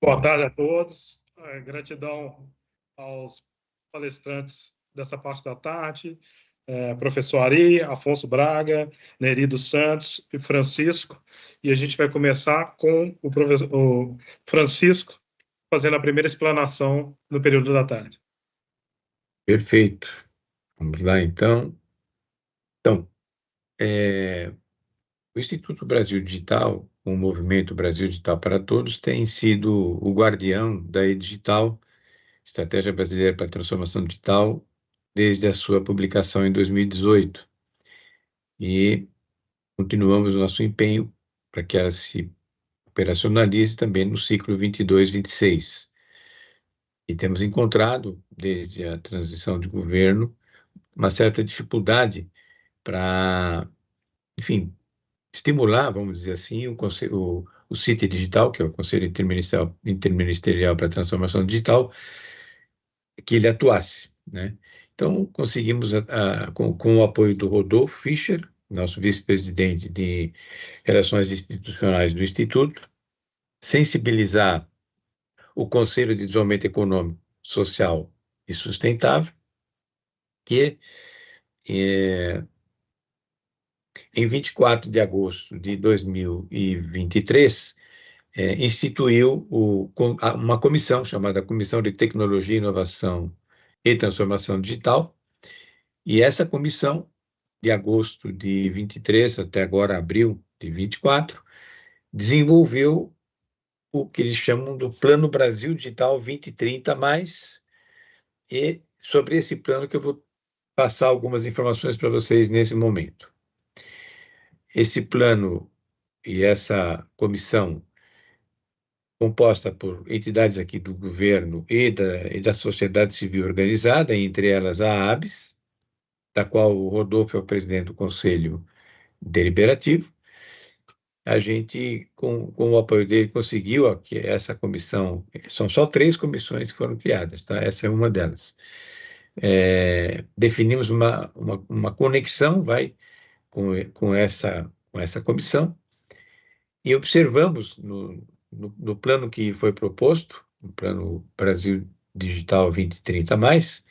Boa tarde a todos. Gratidão aos palestrantes dessa parte da tarde, professor Ari, Afonso Braga, Neri dos Santos e Francisco. E a gente vai começar com o Francisco fazendo a primeira explanação no período da tarde. Perfeito. Vamos lá, então. O Instituto Brasil Digital, o movimento Brasil Digital para Todos, tem sido o guardião da e-digital, Estratégia Brasileira para a Transformação Digital, desde a sua publicação em 2018. E continuamos o nosso empenho para que ela se operacionalize também no ciclo 22-26. E temos encontrado, desde a transição de governo, uma certa dificuldade para, enfim, estimular, vamos dizer assim, o CIT Digital, que é o Conselho Interministerial para a Transformação Digital, que ele atuasse, né? Então, conseguimos, com o apoio do Rodolfo Fischer, nosso vice-presidente de Relações Institucionais do Instituto, sensibilizar o Conselho de Desenvolvimento Econômico, Social e Sustentável, que em 24 de agosto de 2023, instituiu uma comissão chamada Comissão de Tecnologia, Inovação e Transformação Digital, e essa comissão, de agosto de 23 até agora abril de 24, desenvolveu o que eles chamam do Plano Brasil Digital 2030+, e sobre esse plano que eu vou passar algumas informações para vocês nesse momento. Esse plano e essa comissão, composta por entidades aqui do governo e da sociedade civil organizada, entre elas a ABS, da qual o Rodolfo é o presidente do Conselho Deliberativo. A gente, com o apoio dele, conseguiu que essa comissão, são só 3 comissões que foram criadas, tá? Essa é uma delas. Definimos uma conexão, com essa comissão, e observamos no plano que foi proposto, no Plano Brasil Digital 2030+,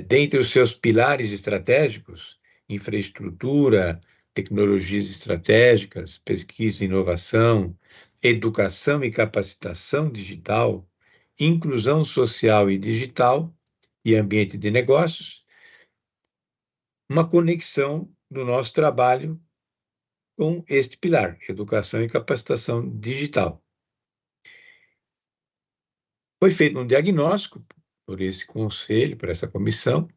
dentre os seus pilares estratégicos, infraestrutura, tecnologias estratégicas, pesquisa e inovação, educação e capacitação digital, inclusão social e digital e ambiente de negócios, uma conexão do nosso trabalho com este pilar, educação e capacitação digital. Foi feito um diagnóstico por esse conselho, por essa comissão,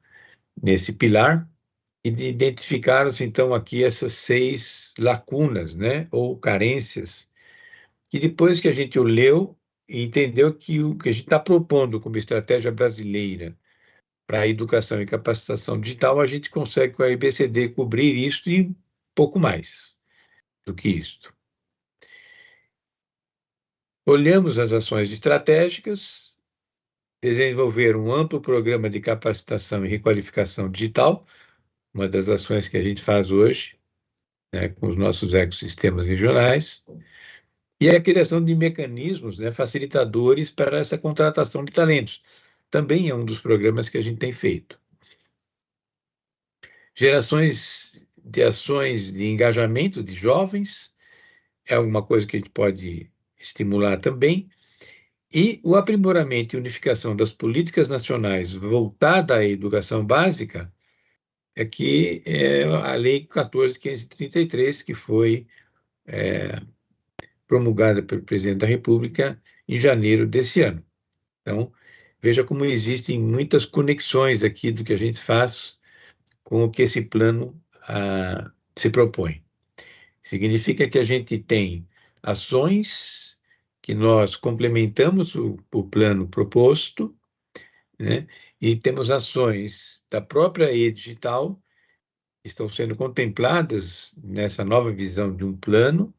nesse pilar, e identificaram-se, então, aqui essas 6 lacunas, né, ou carências, que depois que a gente o leu, entendeu que o que a gente está propondo como estratégia brasileira para a educação e capacitação digital, a gente consegue com a EBCD cobrir isso e um pouco mais do que isto. Olhamos as ações estratégicas, desenvolver um amplo programa de capacitação e requalificação digital, uma das ações que a gente faz hoje, né, com os nossos ecossistemas regionais, e a criação de mecanismos, né, facilitadores para essa contratação de talentos. Também é um dos programas que a gente tem feito. Gerações de ações de engajamento de jovens é alguma coisa que a gente pode estimular também, e o aprimoramento e unificação das políticas nacionais voltada à educação básica que é a Lei 14.533, que foi promulgada pelo presidente da República em janeiro desse ano. Então, veja como existem muitas conexões aqui do que a gente faz com o que esse plano se propõe. Significa que a gente tem ações que nós complementamos o plano proposto, né? E temos ações da própria e-digital que estão sendo contempladas nessa nova visão de um plano,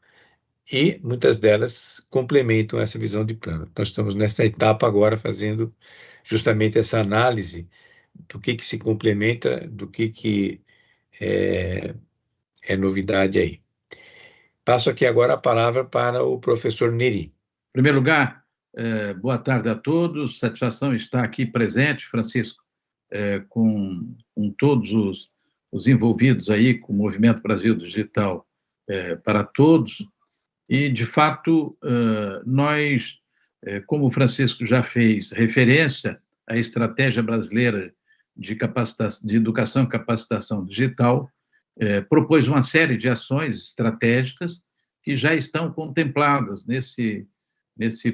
e muitas delas complementam essa visão de plano. Nós estamos nessa etapa agora fazendo justamente essa análise do que se complementa, do que é novidade aí. Passo aqui agora a palavra para o professor Neri. primeiro lugar, boa tarde a todos, satisfação estar aqui presente, Francisco, com todos os envolvidos aí com o Movimento Brasil Digital para Todos, e, de fato, nós, como o Francisco já fez referência à Estratégia Brasileira de Educação e Capacitação Digital, propôs uma série de ações estratégicas que já estão contempladas nesse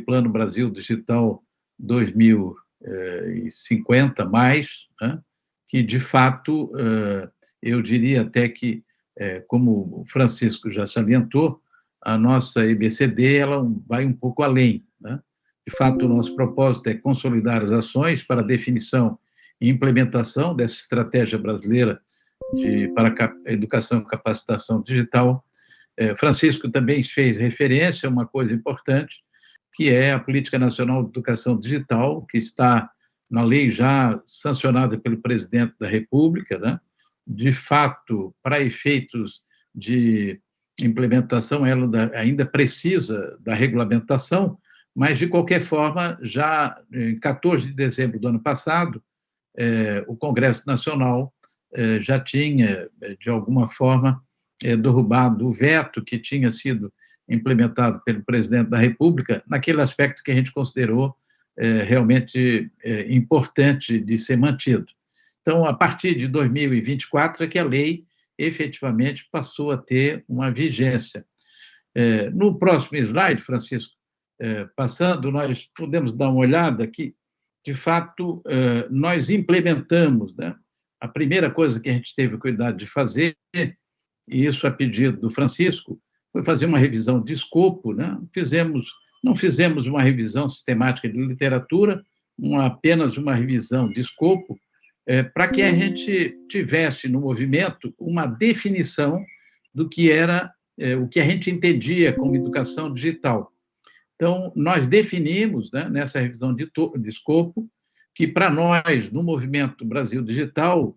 Plano Brasil Digital 2050 mais, né, que, de fato, eu diria até que, como o Francisco já salientou, a nossa EBCD ela vai um pouco além, né? De fato, o nosso propósito é consolidar as ações para definição e implementação dessa estratégia brasileira para a educação e capacitação digital. Francisco também fez referência a uma coisa importante, que é a Política Nacional de Educação Digital, que está na lei já sancionada pelo presidente da República, né? De fato, para efeitos de implementação, ela ainda precisa da regulamentação, mas, de qualquer forma, já em 14 de dezembro do ano passado, o Congresso Nacional já tinha, de alguma forma, derrubado o veto que tinha sido implementado pelo presidente da República, naquele aspecto que a gente considerou realmente importante de ser mantido. Então, a partir de 2024 é que a lei efetivamente passou a ter uma vigência. No próximo slide, Francisco, passando, nós podemos dar uma olhada que, de fato, nós implementamos, né? A primeira coisa que a gente teve cuidado de fazer, e isso a pedido do Francisco, foi fazer uma revisão de escopo, né? Não fizemos uma revisão sistemática de literatura, apenas uma revisão de escopo, para que a gente tivesse no movimento uma definição do que era o que a gente entendia como educação digital. Então, nós definimos, né, nessa revisão de escopo, que para nós, no Movimento Brasil Digital,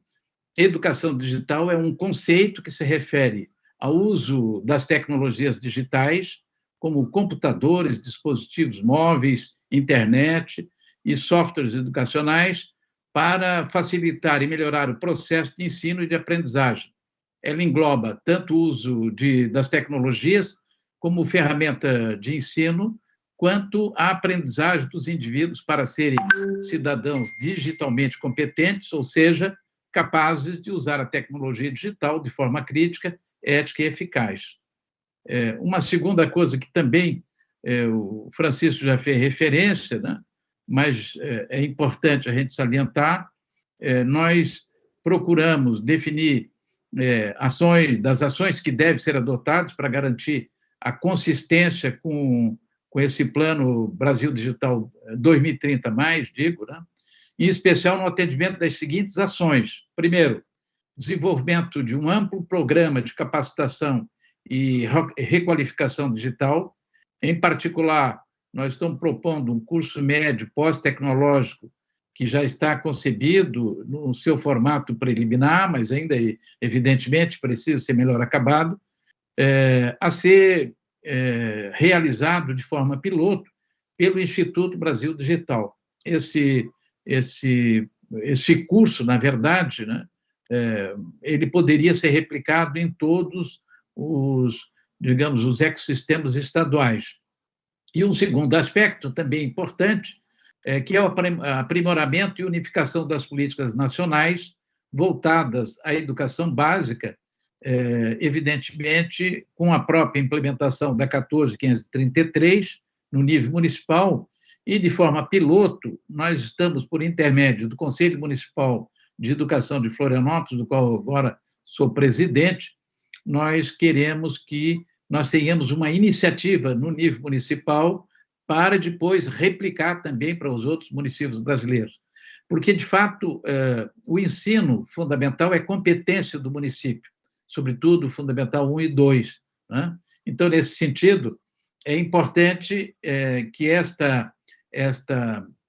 educação digital é um conceito que se refere ao uso das tecnologias digitais, como computadores, dispositivos móveis, internet e softwares educacionais, para facilitar e melhorar o processo de ensino e de aprendizagem. Ela engloba tanto o uso das tecnologias como ferramenta de ensino, quanto a aprendizagem dos indivíduos para serem cidadãos digitalmente competentes, ou seja, capazes de usar a tecnologia digital de forma crítica, ética e eficaz. Uma segunda coisa que também o Francisco já fez referência, né? Mas é importante a gente salientar, nós procuramos definir das ações que devem ser adotadas para garantir a consistência com esse Plano Brasil Digital 2030 mais, digo, né? Em especial no atendimento das seguintes ações. Primeiro, desenvolvimento de um amplo programa de capacitação e requalificação digital. Em particular, nós estamos propondo um curso médio pós-tecnológico que já está concebido no seu formato preliminar, mas ainda, evidentemente, precisa ser melhor acabado, a ser realizado de forma piloto pelo Instituto Brasil Digital. Esse curso, na verdade, né, ele poderia ser replicado em todos os ecossistemas estaduais. E um segundo aspecto também importante, que é o aprimoramento e unificação das políticas nacionais voltadas à educação básica, evidentemente, com a própria implementação da 14.533 no nível municipal, e de forma piloto, nós estamos, por intermédio do Conselho Municipal de Educação de Florianópolis, do qual agora sou presidente, nós queremos que nós tenhamos uma iniciativa no nível municipal para depois replicar também para os outros municípios brasileiros. Porque, de fato, o ensino fundamental é competência do município, sobretudo o Fundamental 1 e 2. Né? Então, nesse sentido, é importante que esta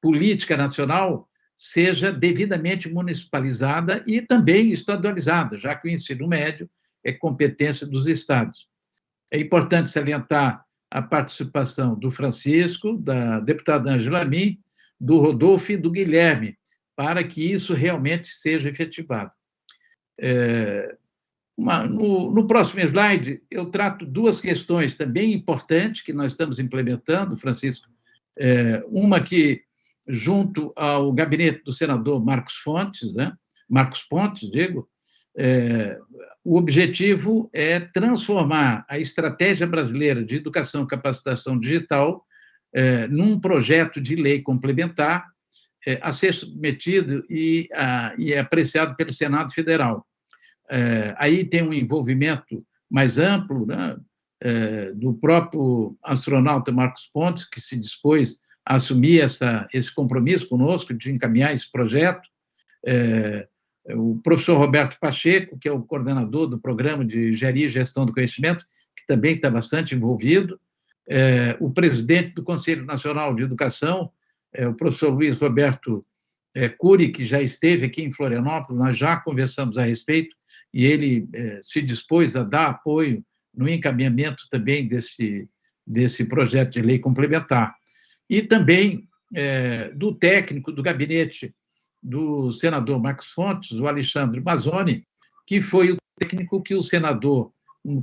política nacional seja devidamente municipalizada e também estadualizada, já que o ensino médio é competência dos estados. É importante salientar a participação do Francisco, da deputada Ângela Amin, do Rodolfo e do Guilherme, para que isso realmente seja efetivado. No próximo slide, eu trato duas questões também importantes que nós estamos implementando, Francisco. Uma que, junto ao gabinete do senador Marcos Pontes, o objetivo é transformar a Estratégia Brasileira de Educação e Capacitação Digital num projeto de lei complementar a ser submetido e apreciado pelo Senado Federal. Aí tem um envolvimento mais amplo, né, do próprio astronauta Marcos Pontes, que se dispôs a assumir esse compromisso conosco de encaminhar esse projeto, o professor Roberto Pacheco, que é o coordenador do Programa de Engenharia e Gestão do Conhecimento, que também está bastante envolvido, o presidente do Conselho Nacional de Educação, o professor Luiz Roberto Cury, que já esteve aqui em Florianópolis, nós já conversamos a respeito, e ele se dispôs a dar apoio no encaminhamento também desse projeto de lei complementar. E também do técnico do gabinete do senador Marcos Pontes, o Alexandre Mazzoni, que foi o técnico que o senador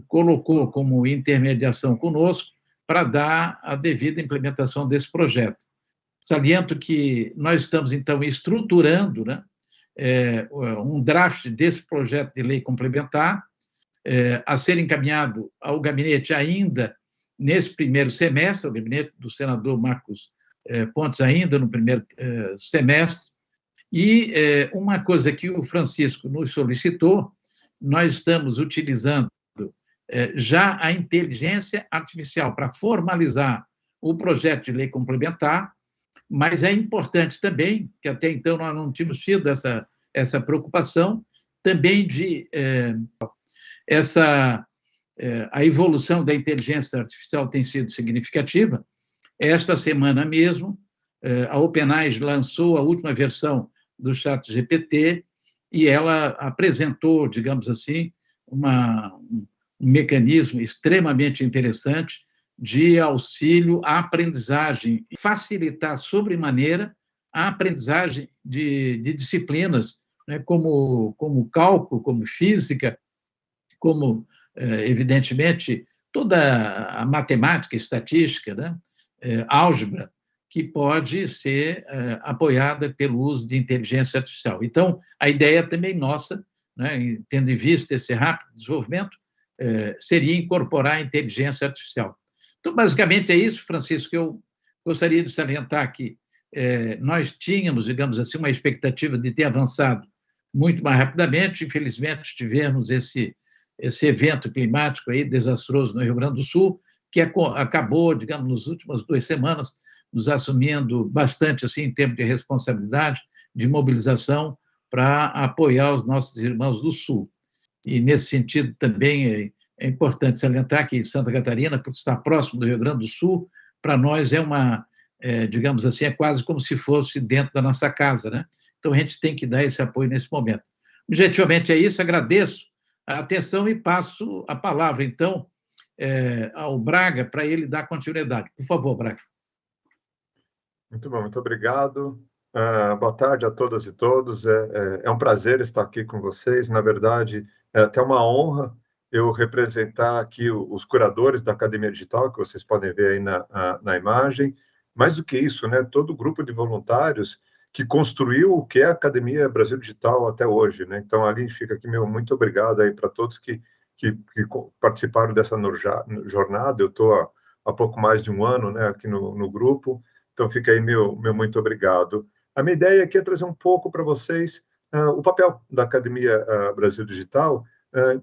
colocou como intermediação conosco para dar a devida implementação desse projeto. Saliento que nós estamos, então, estruturando, né, um draft desse projeto de lei complementar, a ser encaminhado ao gabinete ainda nesse primeiro semestre, o gabinete do senador Marcos Pontes ainda no primeiro semestre. E uma coisa que o Francisco nos solicitou, nós estamos utilizando já a inteligência artificial para formalizar o projeto de lei complementar, mas é importante também, que até então nós não tínhamos tido essa preocupação, também de a evolução da inteligência artificial tem sido significativa. Esta semana mesmo, a OpenAI lançou a última versão do ChatGPT e ela apresentou, digamos assim, um mecanismo extremamente interessante de auxílio à aprendizagem, facilitar sobremaneira a aprendizagem de disciplinas, né, como cálculo, como física, como, evidentemente, toda a matemática, estatística, né, álgebra, que pode ser apoiada pelo uso de inteligência artificial. Então, a ideia também nossa, né, tendo em vista esse rápido desenvolvimento, seria incorporar a inteligência artificial. Então, basicamente, é isso, Francisco, que eu gostaria de salientar que nós tínhamos, digamos assim, uma expectativa de ter avançado muito mais rapidamente. Infelizmente, tivemos esse evento climático aí desastroso no Rio Grande do Sul, que acabou, digamos, nas últimas 2 semanas, nos assumindo bastante, assim, em termos de responsabilidade, de mobilização para apoiar os nossos irmãos do Sul. E, nesse sentido, também é importante salientar que Santa Catarina, por estar próximo do Rio Grande do Sul, para nós digamos assim, é quase como se fosse dentro da nossa casa, né? Então, a gente tem que dar esse apoio nesse momento. Objetivamente é isso, agradeço a atenção e passo a palavra, então, ao Braga, para ele dar continuidade. Por favor, Braga. Muito bom, muito obrigado. Boa tarde a todas e todos. É um prazer estar aqui com vocês. Na verdade, é até uma honra eu representar aqui os curadores da Academia Digital, que vocês podem ver aí na imagem. Mais do que isso, né, todo o grupo de voluntários que construiu o que é a Academia Brasil Digital até hoje, né? Então, ali fica aqui meu muito obrigado aí para todos que participaram dessa jornada. Eu estou há pouco mais de um ano, né, aqui no grupo. Então, fica aí meu muito obrigado. A minha ideia aqui é trazer um pouco para vocês o papel da Academia Brasil Digital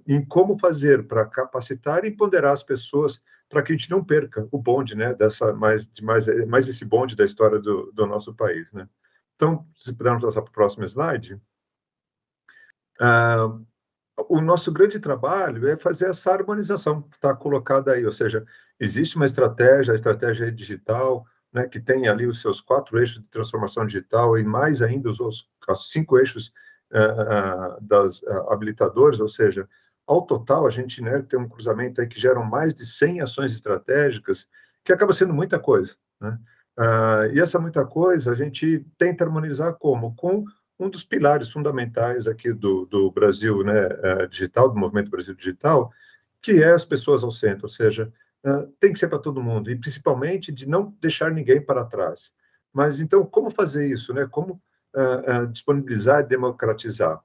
em como fazer para capacitar e empoderar as pessoas para que a gente não perca o bonde, né, mais esse bonde da história do nosso país, né? Então, se pudermos passar para o próximo slide. O nosso grande trabalho é fazer essa harmonização que está colocada aí, ou seja, existe uma estratégia, a estratégia digital, né, que tem ali os seus 4 eixos de transformação digital e mais ainda os 5 eixos das habilitadores, ou seja, ao total, a gente, né, tem um cruzamento aí que geram mais de 100 ações estratégicas, que acaba sendo muita coisa, né? E essa muita coisa a gente tenta harmonizar como? Com um dos pilares fundamentais aqui do Brasil, né, digital, do Movimento Brasil Digital, que é as pessoas ao centro, ou seja, tem que ser para todo mundo, e principalmente de não deixar ninguém para trás. Mas, então, como fazer isso, né? Como disponibilizar e democratizar?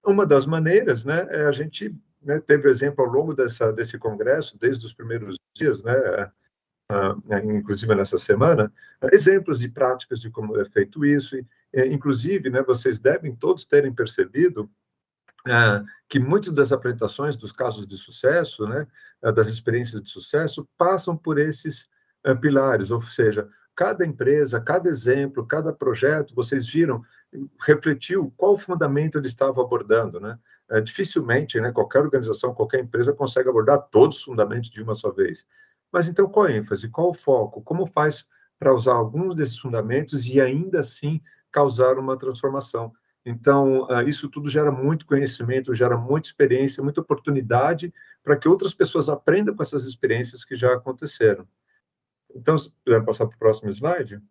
Uma das maneiras, né, a gente, né, teve exemplo ao longo desse congresso, desde os primeiros dias, né, inclusive nessa semana, exemplos de práticas de como é feito isso, inclusive, né, vocês devem todos terem percebido que muitas das apresentações dos casos de sucesso, né, das experiências de sucesso, passam por esses pilares, ou seja, cada empresa, cada exemplo, cada projeto, vocês viram, refletiu qual fundamento ele estava abordando, né? Dificilmente, né, qualquer organização, qualquer empresa consegue abordar todos os fundamentos de uma só vez. Mas então, qual a ênfase, qual o foco? Como faz para usar alguns desses fundamentos e ainda assim causar uma transformação? Então, isso tudo gera muito conhecimento, gera muita experiência, muita oportunidade para que outras pessoas aprendam com essas experiências que já aconteceram. Então, se puder passar para o próximo slide,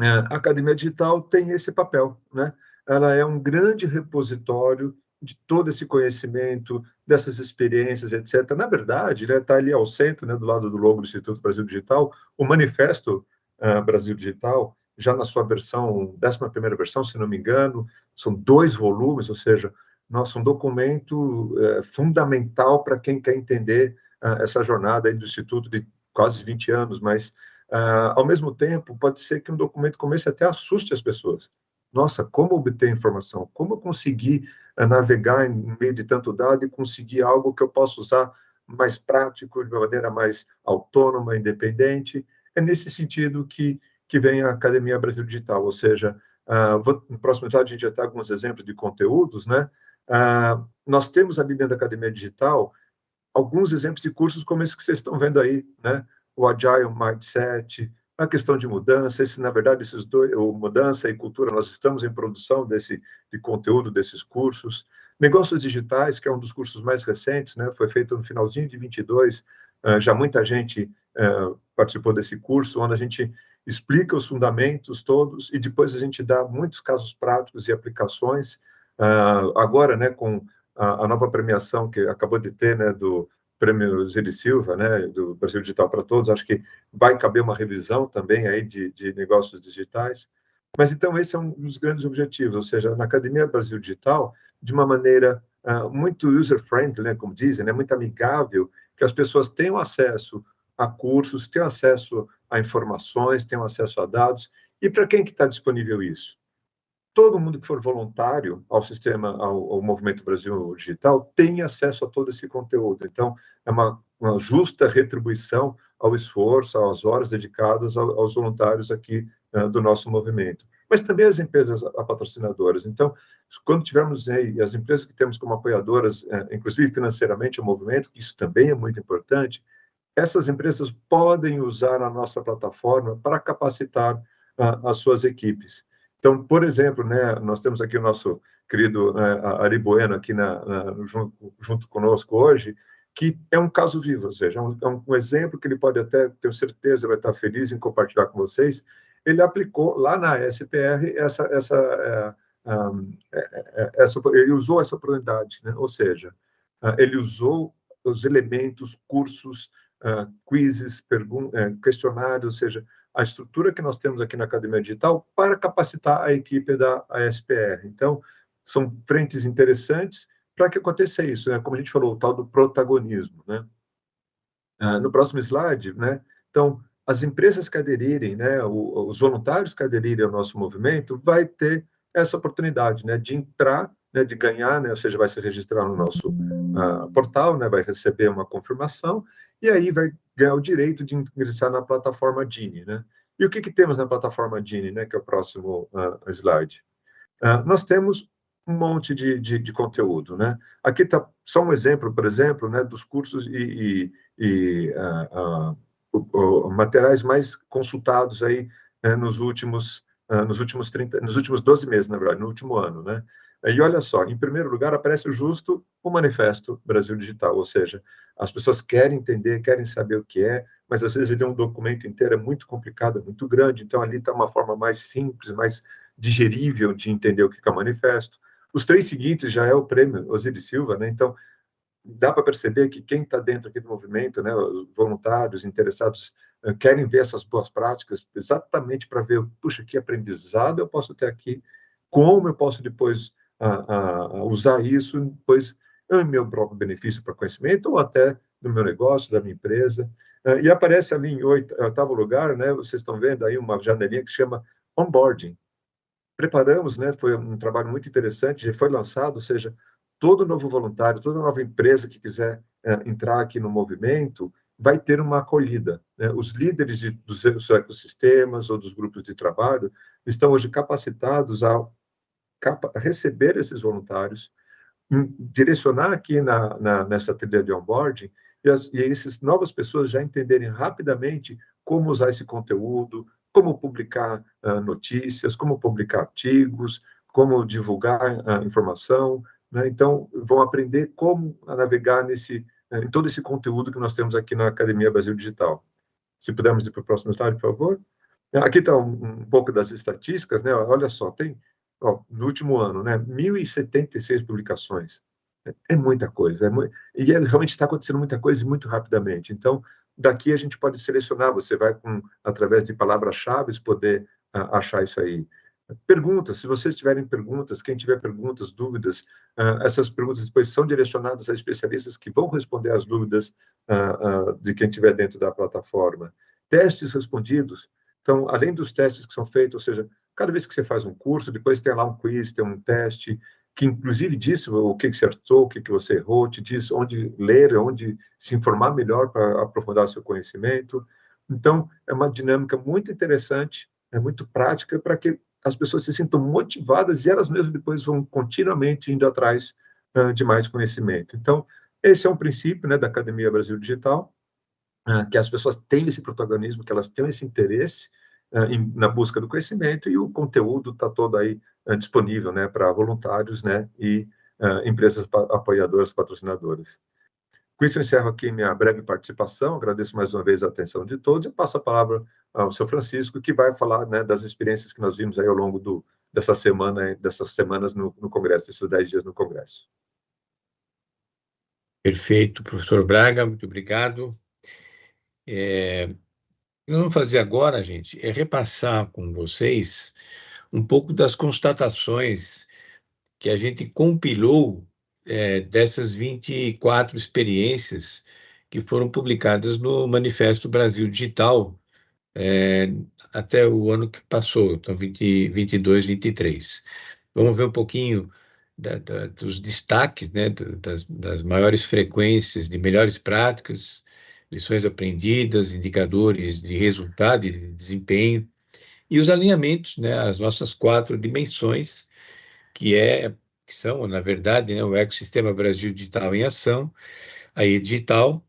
a Academia Digital tem esse papel, né? Ela é um grande repositório de todo esse conhecimento, dessas experiências, etc. Na verdade, está ali ao centro, né, do lado do logo do Instituto Brasil Digital, o Manifesto Brasil Digital, já na sua versão, 11ª versão, se não me engano, são 2 volumes, ou seja, nossa, um documento fundamental para quem quer entender essa jornada aí do Instituto de quase 20 anos, mas, ao mesmo tempo, pode ser que um documento como esse até assuste as pessoas. Nossa, como obter informação? Como eu conseguir navegar em meio de tanto dado e conseguir algo que eu possa usar mais prático, de uma maneira mais autônoma, independente? É nesse sentido que vem a Academia Brasil Digital, ou seja, no próximo slide a gente já está alguns exemplos de conteúdos, né? Nós temos ali dentro da Academia Digital alguns exemplos de cursos como esse que vocês estão vendo aí, né? O Agile Mindset, a questão de mudança, na verdade, esses dois, mudança e cultura, nós estamos em produção de conteúdo desses cursos. Negócios digitais, que é um dos cursos mais recentes, né? Foi feito no finalzinho de 22, já muita gente participou desse curso, onde a gente explica os fundamentos todos e depois a gente dá muitos casos práticos e aplicações. Agora, né, com a nova premiação que acabou de ter, né, do Prêmio Zilli Silva, né, do Brasil Digital para Todos, acho que vai caber uma revisão também aí de negócios digitais. Mas, então, esse é um dos grandes objetivos, ou seja, na Academia Brasil Digital, de uma maneira muito user-friendly, né, como dizem, né, muito amigável, que as pessoas tenham acesso a cursos, tenham acesso a informações, tenham acesso a dados. E para quem que está disponível isso? Todo mundo que for voluntário ao sistema, ao Movimento Brasil Digital, tem acesso a todo esse conteúdo. Então, é uma justa retribuição ao esforço, às horas dedicadas aos voluntários aqui do nosso movimento. Mas também as empresas patrocinadoras. Então, quando tivermos aí as empresas que temos como apoiadoras, inclusive financeiramente o movimento, que isso também é muito importante, essas empresas podem usar a nossa plataforma para capacitar as suas equipes. Então, por exemplo, né, nós temos aqui o nosso querido Ari Bueno aqui junto conosco hoje, que é um caso vivo, ou seja, é um exemplo que ele pode até, tenho certeza, vai estar feliz em compartilhar com vocês. Ele aplicou lá na SPR ele usou essa oportunidade, né? Ou seja, ele usou os elementos, cursos, quizzes, questionários, ou seja, a estrutura que nós temos aqui na Academia Digital para capacitar a equipe da ASPR. Então, são frentes interessantes para que aconteça isso, né? Como a gente falou, o tal do protagonismo, né? No próximo slide, né? Então, as empresas que aderirem, né, os voluntários que aderirem ao nosso movimento, vai ter essa oportunidade, né, de entrar, né, de ganhar, né, ou seja, vai se registrar no nosso portal, né, vai receber uma confirmação e aí vai ganhar o direito de ingressar na plataforma Dini, né? E o que temos na plataforma Dini, né, que é o próximo slide? Nós temos um monte de conteúdo, né? Aqui está só um exemplo, por exemplo, né, dos cursos materiais mais consultados aí nos últimos 12 meses, na verdade, no último ano, né? E olha só, em primeiro lugar, aparece justo o Manifesto Brasil Digital, ou seja, as pessoas querem entender, querem saber o que é, mas às vezes ele é um documento inteiro, é muito complicado, é muito grande, então ali está uma forma mais simples, mais digerível de entender o que é o manifesto. Os 3 seguintes já é o prêmio Osiris Silva, né? Então, dá para perceber que quem está dentro aqui do movimento, né, os voluntários, interessados, querem ver essas boas práticas exatamente para ver, puxa, que aprendizado eu posso ter aqui, como eu posso depois usar isso, depois em meu próprio benefício para conhecimento ou até no meu negócio, da minha empresa. E aparece ali em 8º lugar, né, vocês estão vendo aí uma janelinha que chama onboarding. Preparamos, né, foi um trabalho muito interessante, já foi lançado, ou seja, todo novo voluntário, toda nova empresa que quiser entrar aqui no movimento, vai ter uma acolhida, né? Os líderes dos ecossistemas ou dos grupos de trabalho estão hoje capacitados a receber esses voluntários, direcionar aqui nessa trilha de onboarding, e essas novas pessoas já entenderem rapidamente como usar esse conteúdo, como publicar notícias, como publicar artigos, como divulgar informação, né? Então, vão aprender como navegar em todo esse conteúdo que nós temos aqui na Academia Brasil Digital. Se pudermos ir para o próximo slide, por favor. Aqui está um pouco das estatísticas, né? Olha só, tem, no último ano, né, 1.076 publicações. É muita coisa. E realmente está acontecendo muita coisa e muito rapidamente. Então, daqui a gente pode selecionar, você vai, através de palavras-chave, poder achar isso aí. Perguntas, se vocês tiverem perguntas, quem tiver perguntas, dúvidas, essas perguntas depois são direcionadas a especialistas que vão responder às dúvidas de quem estiver dentro da plataforma. Testes respondidos. Então, além dos testes que são feitos, ou seja, cada vez que você faz um curso, depois tem lá um quiz, tem um teste, que inclusive diz o que você acertou, o que você errou, te diz onde ler, onde se informar melhor para aprofundar o seu conhecimento. Então, é uma dinâmica muito interessante, é muito prática para que as pessoas se sintam motivadas e elas mesmas depois vão continuamente indo atrás de mais conhecimento. Então, esse é um princípio, né, da Academia Brasil Digital, que as pessoas tenham esse protagonismo, que elas tenham esse interesse na busca do conhecimento, e o conteúdo está todo aí disponível, né, para voluntários, né, e empresas apoiadoras, patrocinadoras. Com isso, eu encerro aqui minha breve participação, agradeço mais uma vez a atenção de todos, e passo a palavra ao seu Francisco, que vai falar, né, das experiências que nós vimos aí ao longo dessas semanas no Congresso, esses 10 dias no Congresso. Perfeito, professor Braga, muito obrigado. O que nós vamos fazer agora, gente, é repassar com vocês um pouco das constatações que a gente compilou dessas 24 experiências que foram publicadas no Manifesto Brasil Digital até o ano que passou, então 22, 23. Vamos ver um pouquinho dos destaques, né, das maiores frequências de melhores práticas, lições aprendidas, indicadores de resultado e de desempenho, e os alinhamentos, né, as nossas 4 dimensões, que são, na verdade, né, o ecossistema Brasil Digital em ação, a e-digital,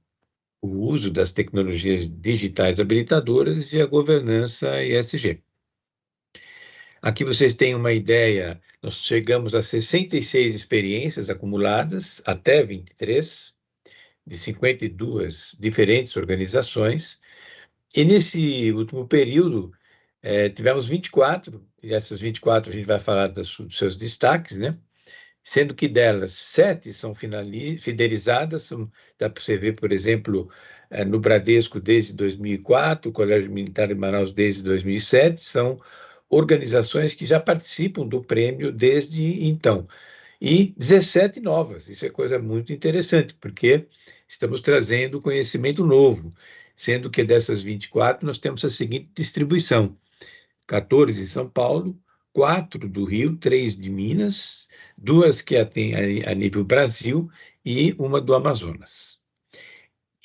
o uso das tecnologias digitais habilitadoras e a governança ESG. Aqui vocês têm uma ideia, nós chegamos a 66 experiências acumuladas até 23, de 52 diferentes organizações, e nesse último período tivemos 24, e essas 24 a gente vai falar dos seus destaques, né? Sendo que delas 7 são fidelizadas, dá para você ver, por exemplo, no Bradesco desde 2004, o Colégio Militar de Manaus desde 2007, são organizações que já participam do prêmio desde então. E 17 novas, isso é coisa muito interessante, porque estamos trazendo conhecimento novo, sendo que dessas 24 nós temos a seguinte distribuição: 14 em São Paulo, 4 do Rio, 3 de Minas, 2 que atendem a nível Brasil e uma do Amazonas.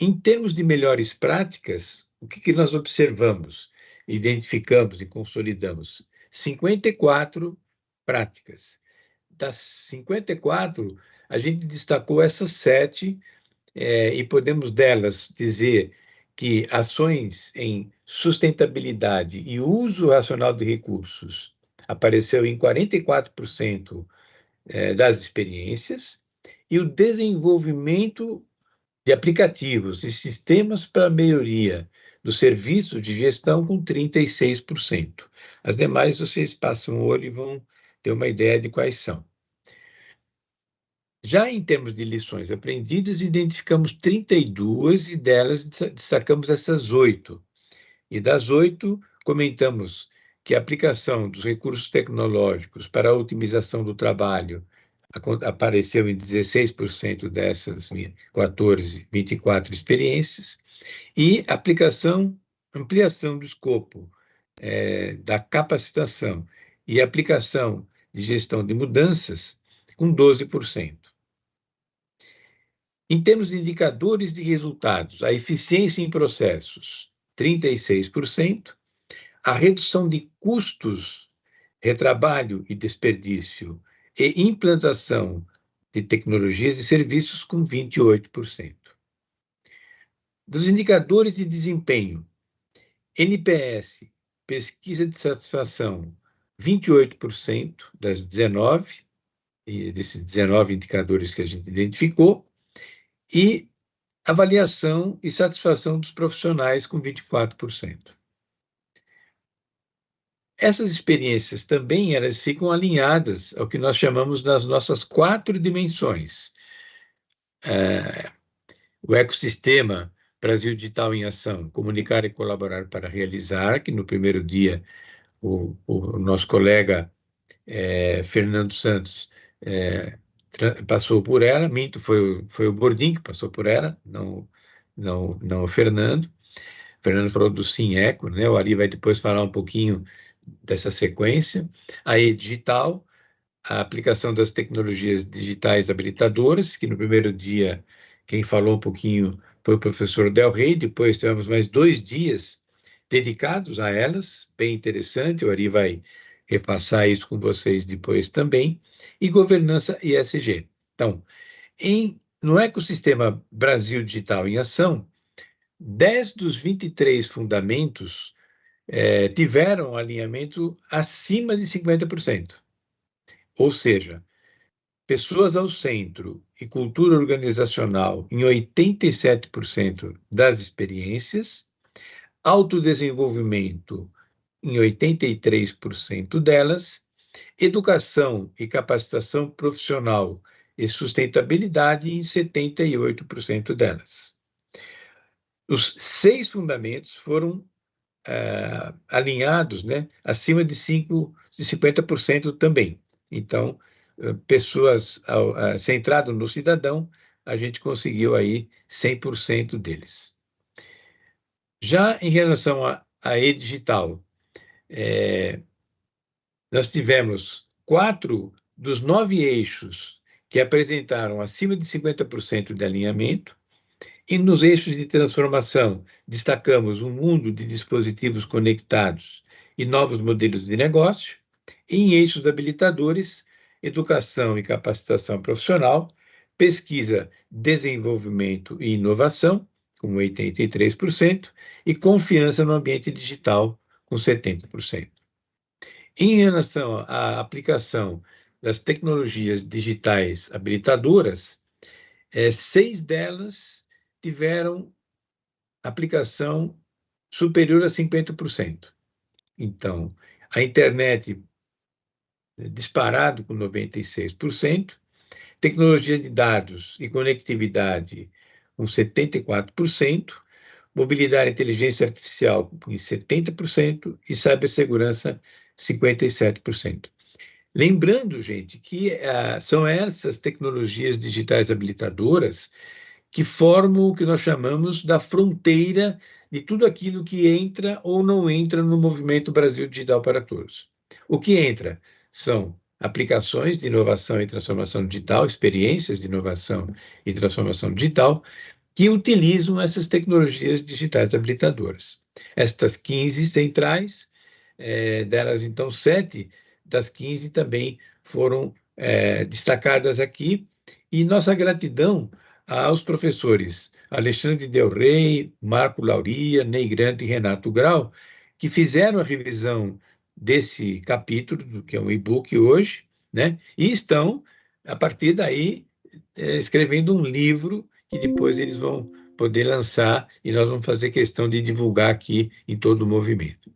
Em termos de melhores práticas, o que nós observamos, identificamos e consolidamos? 54 práticas. Das 54, a gente destacou essas 7, e podemos delas dizer que ações em sustentabilidade e uso racional de recursos apareceu em 44% das experiências e o desenvolvimento de aplicativos e sistemas para melhoria do serviço de gestão com 36%. As demais vocês passam o olho e vão ter uma ideia de quais são. Já em termos de lições aprendidas, identificamos 32 e delas destacamos essas 8. E das 8, comentamos que a aplicação dos recursos tecnológicos para a otimização do trabalho apareceu em 16% dessas 24 experiências, e ampliação do escopo da capacitação e aplicação de gestão de mudanças com 12%. Em termos de indicadores de resultados, a eficiência em processos, 36%, a redução de custos, retrabalho e desperdício e implantação de tecnologias e serviços com 28%. Dos indicadores de desempenho, NPS, pesquisa de satisfação, 28% das 19, e desses 19 indicadores que a gente identificou, e avaliação e satisfação dos profissionais com 24%. Essas experiências também elas ficam alinhadas ao que nós chamamos das nossas 4 dimensões. O ecossistema Brasil Digital em Ação, comunicar e colaborar para realizar, que no primeiro dia o nosso colega Fernando Santos passou por ela, foi o Bordim que passou por ela, não o Fernando. O Fernando falou do Sim-Eco, né? O Ari vai depois falar um pouquinho dessa sequência. A E-Digital, a aplicação das tecnologias digitais habilitadoras, que no primeiro dia quem falou um pouquinho foi o professor Del Rey, depois tivemos mais 2 dias dedicados a elas, bem interessante, o Ari vai repassar isso com vocês depois também, e governança ESG. Então, no ecossistema Brasil Digital em Ação, 10 dos 23 fundamentos tiveram alinhamento acima de 50%. Ou seja, pessoas ao centro e cultura organizacional em 87% das experiências, autodesenvolvimento em 83% delas, educação e capacitação profissional e sustentabilidade em 78% delas. Os 6 fundamentos foram alinhados, né, acima de 50% também. Então, pessoas centrado no cidadão, a gente conseguiu aí 100% deles. Já em relação à E-Digital, nós tivemos 4 dos 9 eixos que apresentaram acima de 50% de alinhamento, e nos eixos de transformação destacamos um mundo de dispositivos conectados e novos modelos de negócio, e em eixos habilitadores, educação e capacitação profissional, pesquisa, desenvolvimento e inovação, com 83%, e confiança no ambiente digital, com 70%. Em relação à aplicação das tecnologias digitais habilitadoras, 6 delas tiveram aplicação superior a 50%. Então, a internet disparado com 96%, tecnologia de dados e conectividade com 74%, mobilidade e inteligência artificial em 70% e cibersegurança 57%. Lembrando, gente, que são essas tecnologias digitais habilitadoras que formam o que nós chamamos da fronteira de tudo aquilo que entra ou não entra no movimento Brasil Digital para Todos. O que entra são aplicações de inovação e transformação digital, experiências de inovação e transformação digital, que utilizam essas tecnologias digitais habilitadoras. Estas 15 centrais, delas, então, 7 das 15 também foram destacadas aqui, e nossa gratidão aos professores Alexandre Del Rey, Marco Lauria, Ney Grande e Renato Grau, que fizeram a revisão desse capítulo, que é um e-book hoje, né? E estão a partir daí, escrevendo um livro que depois eles vão poder lançar e nós vamos fazer questão de divulgar aqui em todo o movimento.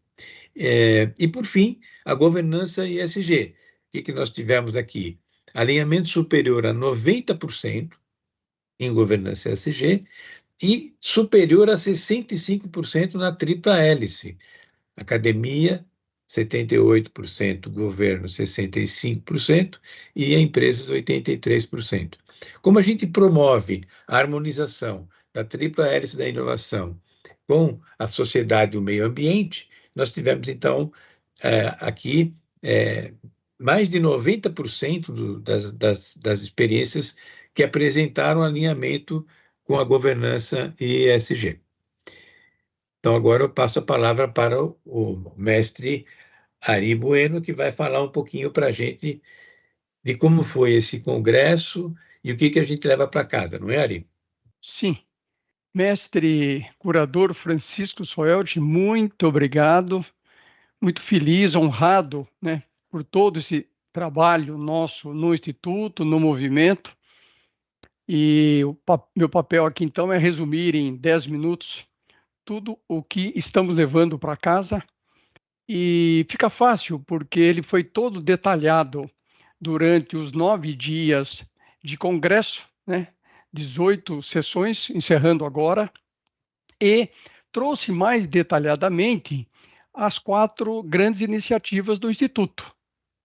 E, por fim, a governança ESG. O que nós tivemos aqui? Alinhamento superior a 90% em governança ESG e superior a 65% na tripla hélice. Academia, 78%, governo, 65% e empresas, 83%. Como a gente promove a harmonização da tripla hélice da inovação com a sociedade e o meio ambiente, nós tivemos, então, aqui mais de 90% das experiências que apresentaram alinhamento com a governança ESG. Então, agora eu passo a palavra para o mestre Ari Bueno, que vai falar um pouquinho para a gente de como foi esse congresso e o que a gente leva para casa, não é, Ari? Sim. Mestre curador Francisco Soelti, muito obrigado. Muito feliz, honrado, né, por todo esse trabalho nosso no Instituto, no movimento. E meu papel aqui, então, é resumir em 10 minutos tudo o que estamos levando para casa. E fica fácil, porque ele foi todo detalhado durante os 9 dias de congresso, né? 18 sessões, encerrando agora, e trouxe mais detalhadamente as 4 grandes iniciativas do Instituto.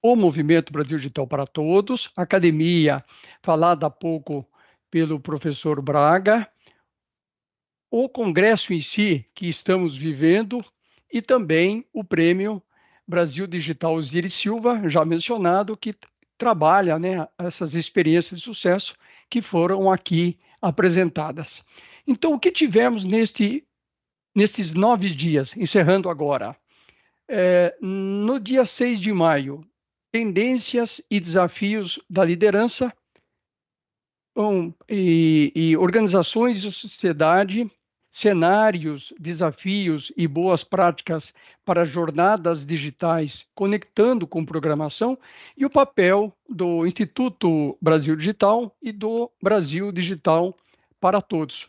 O Movimento Brasil Digital para Todos, a academia, falada há pouco pelo professor Braga, o congresso em si, que estamos vivendo, e também o Prêmio Brasil Digital Osiris Silva, já mencionado, que trabalha, né, essas experiências de sucesso que foram aqui apresentadas. Então, o que tivemos nestes 9 dias, encerrando agora? No dia 6 de maio, tendências e desafios da liderança e organizações e sociedade, cenários, desafios e boas práticas para jornadas digitais, conectando com programação, e o papel do Instituto Brasil Digital e do Brasil Digital para Todos.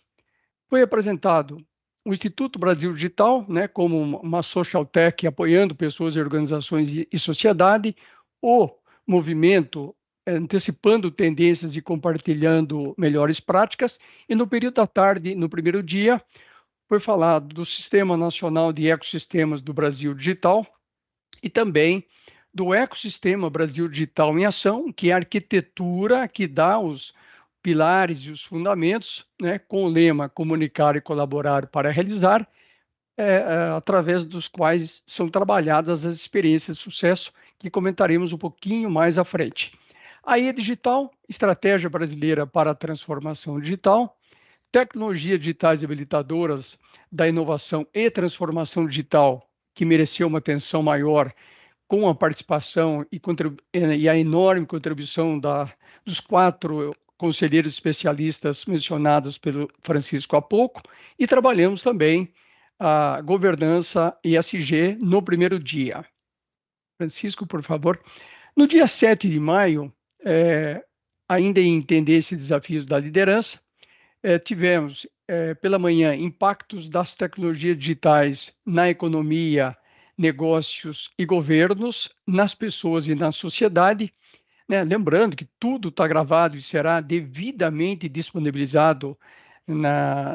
Foi apresentado o Instituto Brasil Digital, né, como uma social tech apoiando pessoas e organizações e sociedade, o movimento antecipando tendências e compartilhando melhores práticas, e no período da tarde, no primeiro dia, foi falado do Sistema Nacional de Ecossistemas do Brasil Digital e também do Ecossistema Brasil Digital em Ação, que é a arquitetura que dá os pilares e os fundamentos, né, com o lema comunicar e colaborar para realizar, através dos quais são trabalhadas as experiências de sucesso que comentaremos um pouquinho mais à frente. A E-Digital, Estratégia Brasileira para a Transformação Digital, Tecnologias Digitais Habilitadoras da Inovação e Transformação Digital, que mereceu uma atenção maior com a participação e a enorme contribuição dos 4 conselheiros especialistas mencionados pelo Francisco há pouco, e trabalhamos também a governança ESG no primeiro dia. Francisco, por favor. No dia 7 de maio, ainda em tendência e desafios da liderança, tivemos pela manhã impactos das tecnologias digitais na economia, negócios e governos, nas pessoas e na sociedade, né? Lembrando que tudo está gravado e será devidamente disponibilizado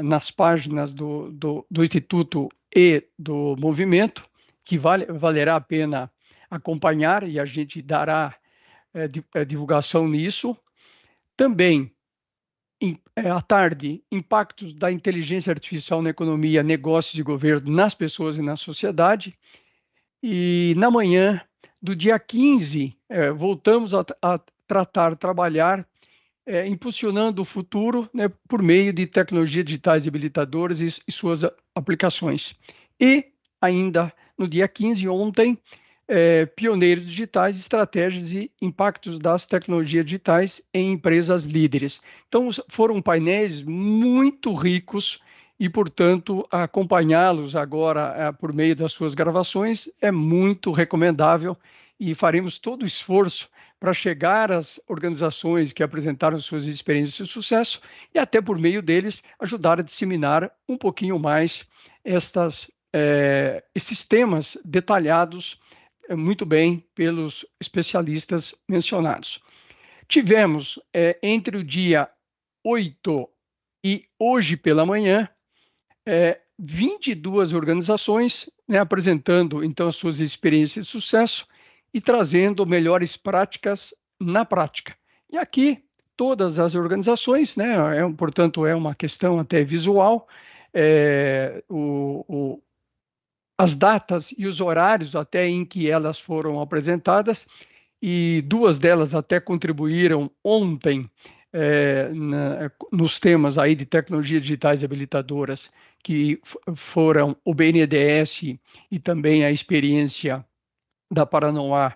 nas páginas do Instituto e do Movimento, que valerá a pena acompanhar, e a gente dará divulgação nisso. Também, à tarde, impactos da inteligência artificial na economia, negócios e governo, nas pessoas e na sociedade. E na manhã do dia 15, voltamos a trabalhar, impulsionando o futuro, né, por meio de tecnologias digitais habilitadoras e suas aplicações. E ainda no dia 15, ontem, pioneiros digitais, estratégias e impactos das tecnologias digitais em empresas líderes. Então, foram painéis muito ricos e, portanto, acompanhá-los agora por meio das suas gravações é muito recomendável, e faremos todo o esforço para chegar às organizações que apresentaram suas experiências de sucesso e até por meio deles ajudar a disseminar um pouquinho mais esses temas detalhados muito bem pelos especialistas mencionados. Tivemos entre o dia 8 e hoje pela manhã 22 organizações, né, apresentando então as suas experiências de sucesso e trazendo melhores práticas na prática. E aqui todas as organizações, né, portanto é uma questão até visual, as datas e os horários até em que elas foram apresentadas, e duas delas até contribuíram ontem nos temas aí de tecnologias digitais habilitadoras, que foram o BNDES e também a experiência da Paranoá,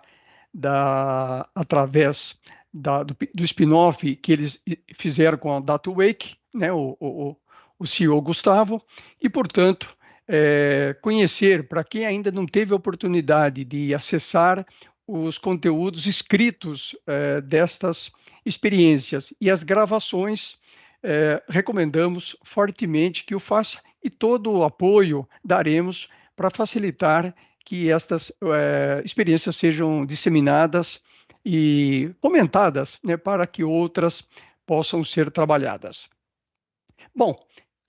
através do spin-off que eles fizeram com a DataWake, né, o CEO Gustavo, e, portanto, conhecer, para quem ainda não teve a oportunidade de acessar os conteúdos escritos destas experiências e as gravações, recomendamos fortemente que o faça, e todo o apoio daremos para facilitar que estas experiências sejam disseminadas e comentadas, né, para que outras possam ser trabalhadas. Bom,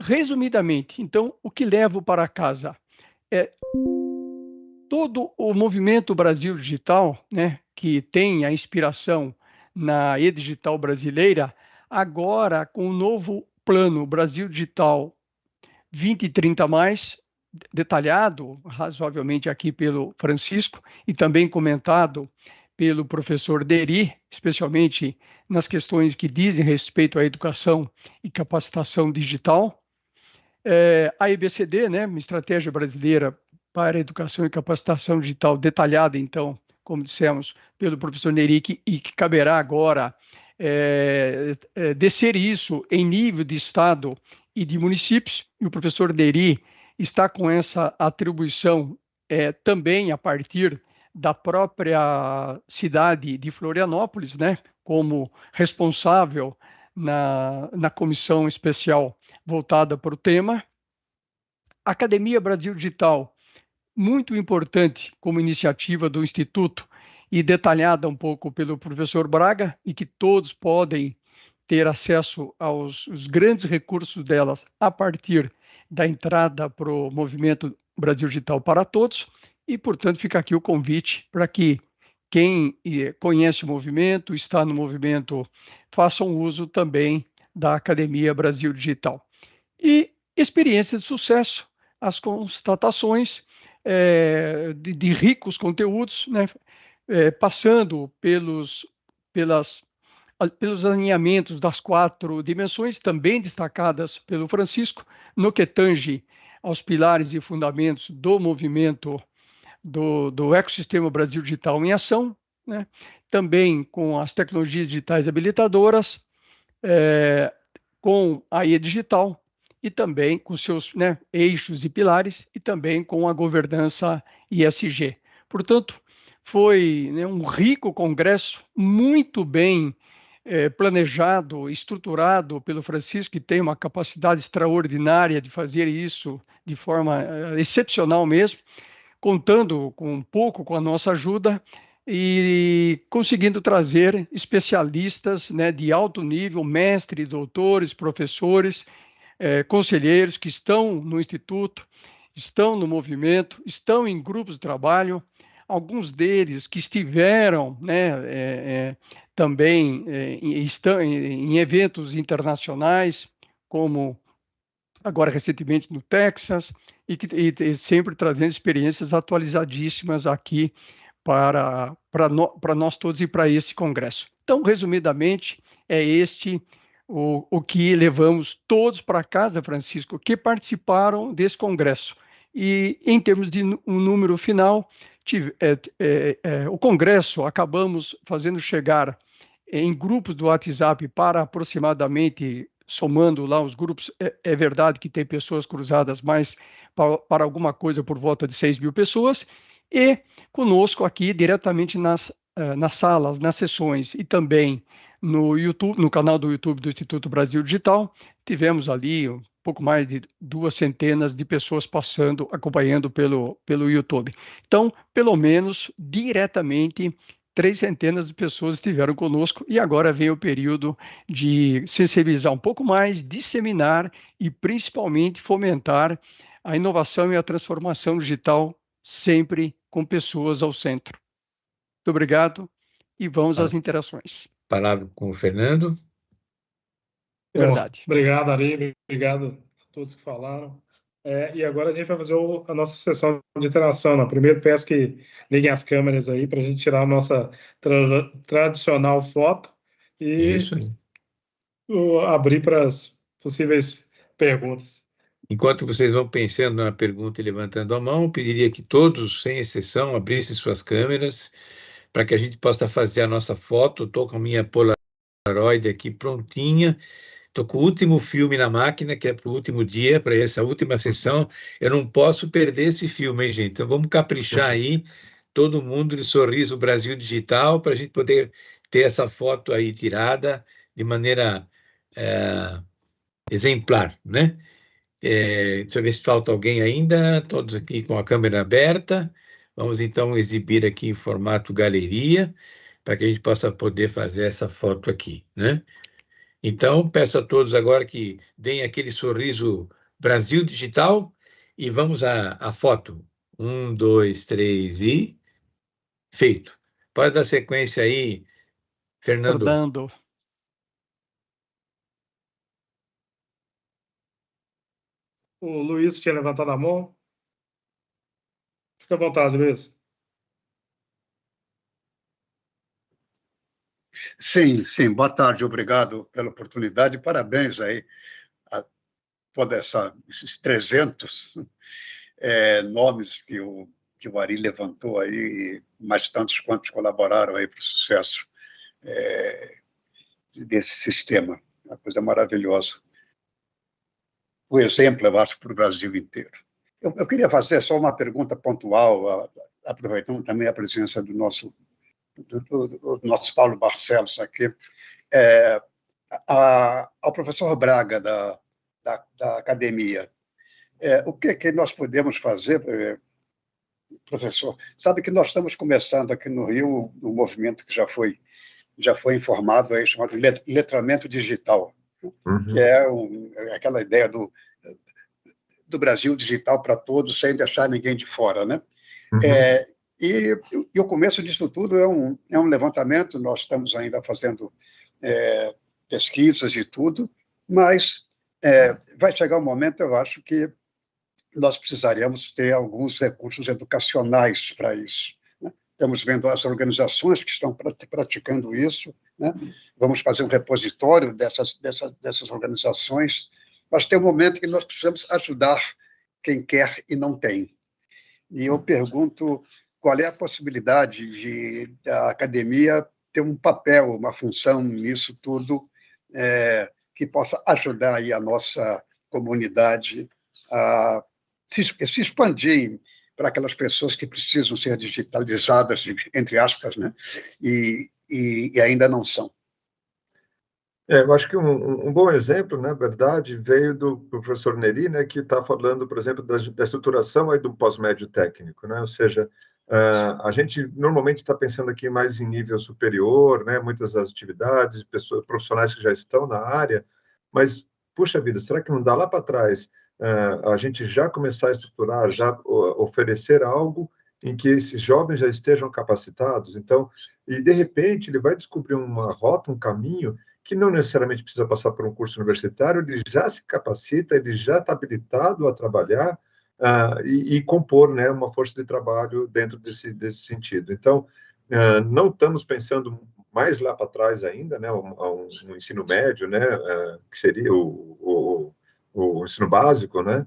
resumidamente, então, o que levo para casa é todo o movimento Brasil Digital, né, que tem a inspiração na e-digital brasileira, agora com o novo plano Brasil Digital 2030+, detalhado razoavelmente aqui pelo Francisco e também comentado pelo professor Deri, especialmente nas questões que dizem respeito à educação e capacitação digital. A EBCD, né, uma estratégia brasileira para a educação e capacitação digital detalhada, então, como dissemos, pelo professor Neri, e que caberá agora descer isso em nível de Estado e de municípios, e o professor Neri está com essa atribuição também a partir da própria cidade de Florianópolis, né, como responsável na comissão especial voltada para o tema. Academia Brasil Digital, muito importante como iniciativa do Instituto e detalhada um pouco pelo professor Braga, e que todos podem ter acesso aos grandes recursos delas a partir da entrada para o movimento Brasil Digital para Todos, e, portanto, fica aqui o convite para que quem conhece o movimento, está no movimento, façam uso também da Academia Brasil Digital. E experiências de sucesso, as constatações de ricos conteúdos, né, passando pelos alinhamentos das 4 dimensões, também destacadas pelo Francisco, no que tange aos pilares e fundamentos do movimento do ecossistema Brasil Digital em ação, né? Também com as tecnologias digitais habilitadoras, com a e-digital, e também com seus, né, eixos e pilares, e também com a governança ESG. Portanto, foi, né, um rico congresso, muito bem planejado, estruturado pelo Francisco, que tem uma capacidade extraordinária de fazer isso de forma excepcional mesmo, contando um pouco com a nossa ajuda e conseguindo trazer especialistas, né, de alto nível, mestres, doutores, professores, conselheiros que estão no Instituto, estão no movimento, estão em grupos de trabalho, alguns deles que estiveram, né, também estão em eventos internacionais, como agora recentemente no Texas, e sempre trazendo experiências atualizadíssimas aqui para nós todos e para esse congresso. Então, resumidamente, é este o que levamos todos para casa, Francisco, que participaram desse congresso. E, em termos de um número final, o congresso acabamos fazendo chegar em grupos do WhatsApp para aproximadamente, somando lá os grupos, é verdade que tem pessoas cruzadas, mas para alguma coisa por volta de 6.000 pessoas, e conosco aqui diretamente nas nas salas, nas sessões e também no YouTube, no canal do YouTube do Instituto Brasil Digital, tivemos ali um pouco mais de 2 centenas de pessoas passando, acompanhando pelo YouTube. Então, pelo menos diretamente 3 centenas de pessoas estiveram conosco e agora vem o período de sensibilizar um pouco mais, disseminar e principalmente fomentar a inovação e a transformação digital sempre com pessoas ao centro. Muito obrigado e vamos às interações. Palavra com o Fernando. Verdade. Obrigado, Ari. Obrigado a todos que falaram. E agora a gente vai fazer a nossa sessão de interação. Né? Primeiro, peço que liguem as câmeras aí para a gente tirar a nossa tradicional foto e Isso aí. Abrir para as possíveis perguntas. Enquanto vocês vão pensando na pergunta e levantando a mão, eu pediria que todos, sem exceção, abrissem suas câmeras para que a gente possa fazer a nossa foto. Estou com a minha Polaroid aqui prontinha. Estou com o último filme na máquina, que é para o último dia, para essa última sessão. Eu não posso perder esse filme, hein, gente? Então vamos caprichar aí, todo mundo de sorriso Brasil Digital, para a gente poder ter essa foto aí tirada de maneira exemplar, né? Deixa eu ver se falta alguém ainda, todos aqui com a câmera aberta. Vamos então exibir aqui em formato galeria, para que a gente possa poder fazer essa foto aqui, né? Então, peço a todos agora que deem aquele sorriso Brasil Digital e vamos à foto. 1, 2, 3 e... Feito. Pode dar sequência aí, Fernando. O Luiz tinha levantado a mão. Fica à vontade, Luiz. Sim, sim. Boa tarde, obrigado pela oportunidade. Parabéns aí a toda esses 300 nomes que o Ari levantou aí, mais tantos quantos colaboraram aí para o sucesso desse sistema. Uma coisa maravilhosa. O exemplo, eu acho, para o Brasil inteiro. Eu queria fazer só uma pergunta pontual, aproveitando também a presença do nosso Paulo Barcelos aqui, ao professor Braga, da academia. O que nós podemos fazer, professor? Sabe que nós estamos começando aqui no Rio um movimento que já foi informado, aí, chamado letramento digital, que é aquela ideia do Brasil digital para todos, sem deixar ninguém de fora, né? E o começo disso tudo é um levantamento, nós estamos ainda fazendo pesquisas e tudo, mas vai chegar um momento, eu acho, que nós precisaríamos ter alguns recursos educacionais para isso. Né? Estamos vendo as organizações que estão praticando isso, né? Vamos fazer um repositório dessas organizações, mas tem um momento que nós precisamos ajudar quem quer e não tem. E eu pergunto qual é a possibilidade da academia ter um papel, uma função nisso tudo, que possa ajudar aí a nossa comunidade a se expandir para aquelas pessoas que precisam ser digitalizadas, entre aspas, né? E ainda não são. Eu acho que um bom exemplo, na verdade, veio do professor Neri, né, que está falando, por exemplo, da estruturação aí do pós-médio técnico, né? Ou seja, a gente normalmente está pensando aqui mais em nível superior, né? Muitas das atividades, profissionais que já estão na área, mas, puxa vida, será que não dá lá para trás a gente já começar a estruturar, já oferecer algo em que esses jovens já estejam capacitados? Então, e de repente ele vai descobrir uma rota, um caminho que não necessariamente precisa passar por um curso universitário, ele já se capacita, ele já está habilitado a trabalhar e compor, né, uma força de trabalho dentro desse sentido. Então, não estamos pensando mais lá para trás ainda, né, um ensino médio, né, que seria o ensino básico, né,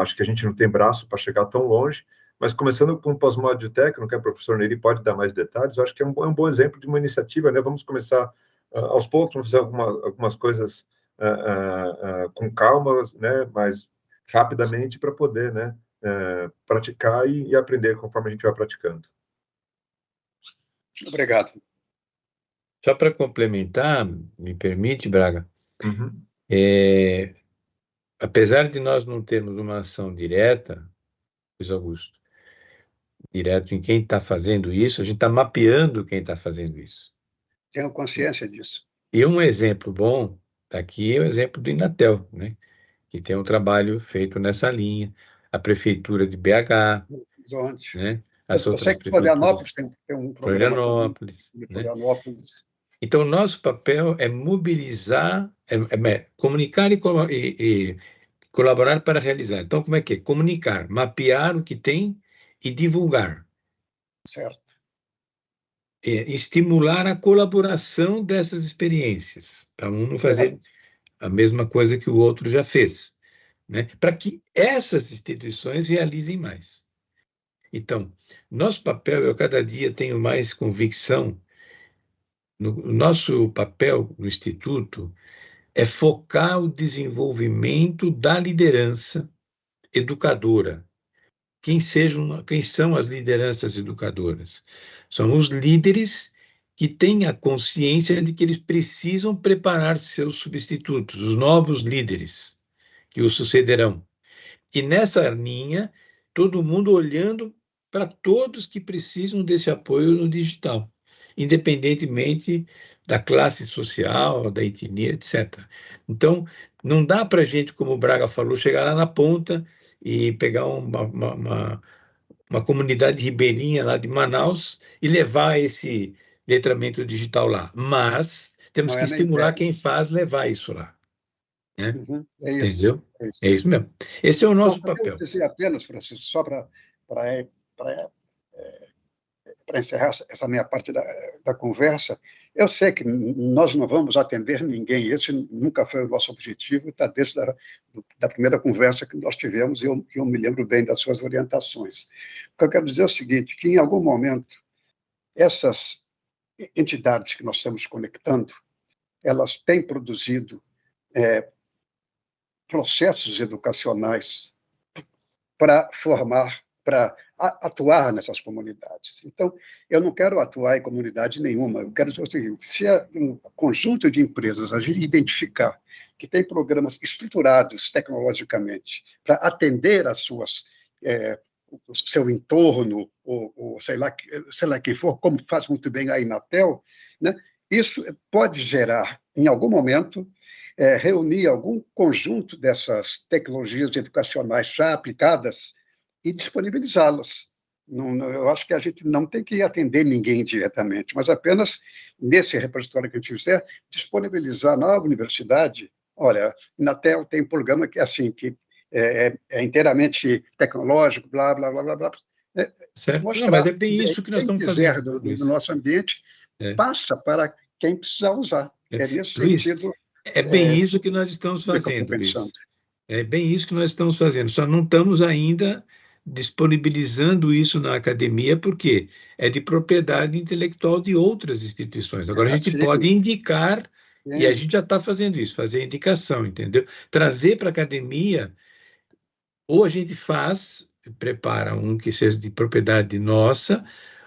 acho que a gente não tem braço para chegar tão longe, mas começando com o pós-médio técnico, que o professor Neri pode dar mais detalhes, eu acho que é um bom exemplo de uma iniciativa, né, vamos começar aos poucos, vamos fazer algumas coisas com calma, né, mas rapidamente para poder, né, praticar e aprender conforme a gente vai praticando. Obrigado. Só para complementar, me permite, Braga, Uhum. apesar de nós não termos uma ação direta, Luiz Augusto, direto em quem está fazendo isso, a gente está mapeando quem está fazendo isso. Tenho consciência disso. E um exemplo bom, aqui é o exemplo do Inatel, né? Que tem um trabalho feito nessa linha, a Prefeitura de BH, Horizonte. né? Eu As outras sei que Florianópolis prefeituras, tem um programa também Florianópolis, de né? Florianópolis. Então, nosso papel é mobilizar, comunicar e colaborar para realizar. Então, como é que é? Comunicar, mapear o que tem e divulgar. Certo. Estimular a colaboração dessas experiências, para um não fazer Certo. a mesma coisa que o outro já fez, né? Para que essas instituições realizem mais. Então, nosso papel, eu cada dia tenho mais convicção, o nosso papel no Instituto é focar o desenvolvimento da liderança educadora. Quem são as lideranças educadoras? São os líderes que têm a consciência de que eles precisam preparar seus substitutos, os novos líderes que os sucederão. E nessa linha, todo mundo olhando para todos que precisam desse apoio no digital, independentemente da classe social, da etnia, etc. Então, não dá para a gente, como o Braga falou, chegar lá na ponta e pegar uma comunidade ribeirinha lá de Manaus e levar esse letramento digital lá. Mas temos Não que é nem estimular perto. quem faz levar isso lá, né? Uhum. É isso. Entendeu? É isso. É isso mesmo. Esse é o nosso Bom, eu quero papel. dizer apenas, Francisco, só para encerrar essa minha parte da conversa, eu sei que nós não vamos atender ninguém, esse nunca foi o nosso objetivo, está desde da primeira conversa que nós tivemos, e eu me lembro bem das suas orientações. O que eu quero dizer é o seguinte, que em algum momento, essas entidades que nós estamos conectando, elas têm produzido processos educacionais para formar, para atuar nessas comunidades. Então, eu não quero atuar em comunidade nenhuma, eu quero dizer o seguinte, se um conjunto de empresas a gente identificar que tem programas estruturados tecnologicamente para atender as suas, o seu entorno, ou sei lá quem for, como faz muito bem a Inatel, né? Isso pode gerar, em algum momento, reunir algum conjunto dessas tecnologias educacionais já aplicadas e disponibilizá-las. Eu acho que a gente não tem que atender ninguém diretamente, mas apenas, nesse repositório que a gente fizer, disponibilizar na universidade. Olha, Inatel tem um programa que, assim, que é inteiramente tecnológico, blá, blá, blá, blá, blá. Certo? Mostrar, não, mas é bem isso que nós quem estamos quiser fazendo, do Luiz. nosso ambiente, passa para quem precisar usar. É nesse Luiz, sentido. é bem isso que nós estamos fazendo, Luiz. É bem isso que nós estamos fazendo. Só não estamos ainda disponibilizando isso na academia, porque é de propriedade intelectual de outras instituições. Agora, a gente pode indicar, e a gente já está fazendo isso, fazer indicação, entendeu? Trazer para a academia, ou a gente prepara um que seja de propriedade nossa,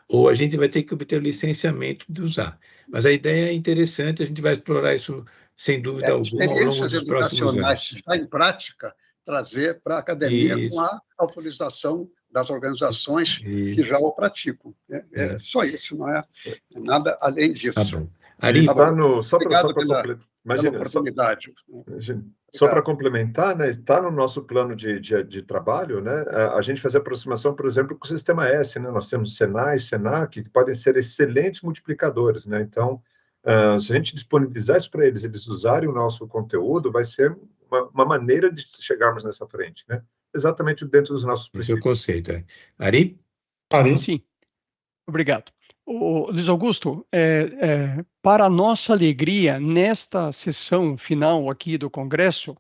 ou a gente vai ter que obter o licenciamento de usar. Mas a ideia é interessante, a gente vai explorar isso, sem dúvida alguma, ao longo dos próximos anos. Já em prática, trazer para a academia com a autorização das organizações que já o praticam. É só isso, não é nada além disso. Tá bom. Ari, pela oportunidade. Só para complementar, né, está no nosso plano de trabalho, né, a gente fazer aproximação, por exemplo, com o Sistema S, né, nós temos Senai, Senac, que podem ser excelentes multiplicadores, né, então, se a gente disponibilizar isso para eles usarem o nosso conteúdo, vai ser uma maneira de chegarmos nessa frente, né, exatamente dentro dos nossos princípios. Esse é o conceito. Ari? Sim, obrigado. Luiz Augusto, para a nossa alegria, nesta sessão final aqui do Congresso,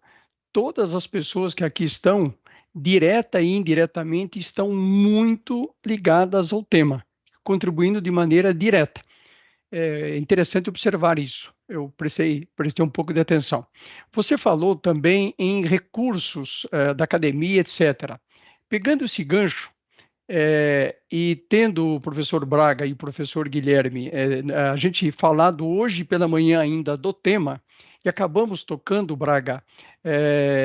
todas as pessoas que aqui estão, direta e indiretamente, estão muito ligadas ao tema, contribuindo de maneira direta. É interessante observar isso. Eu prestei um pouco de atenção. Você falou também em recursos da academia, etc. Pegando esse gancho, E tendo o professor Braga e o professor Guilherme, a gente falado hoje pela manhã ainda do tema, e acabamos tocando, Braga,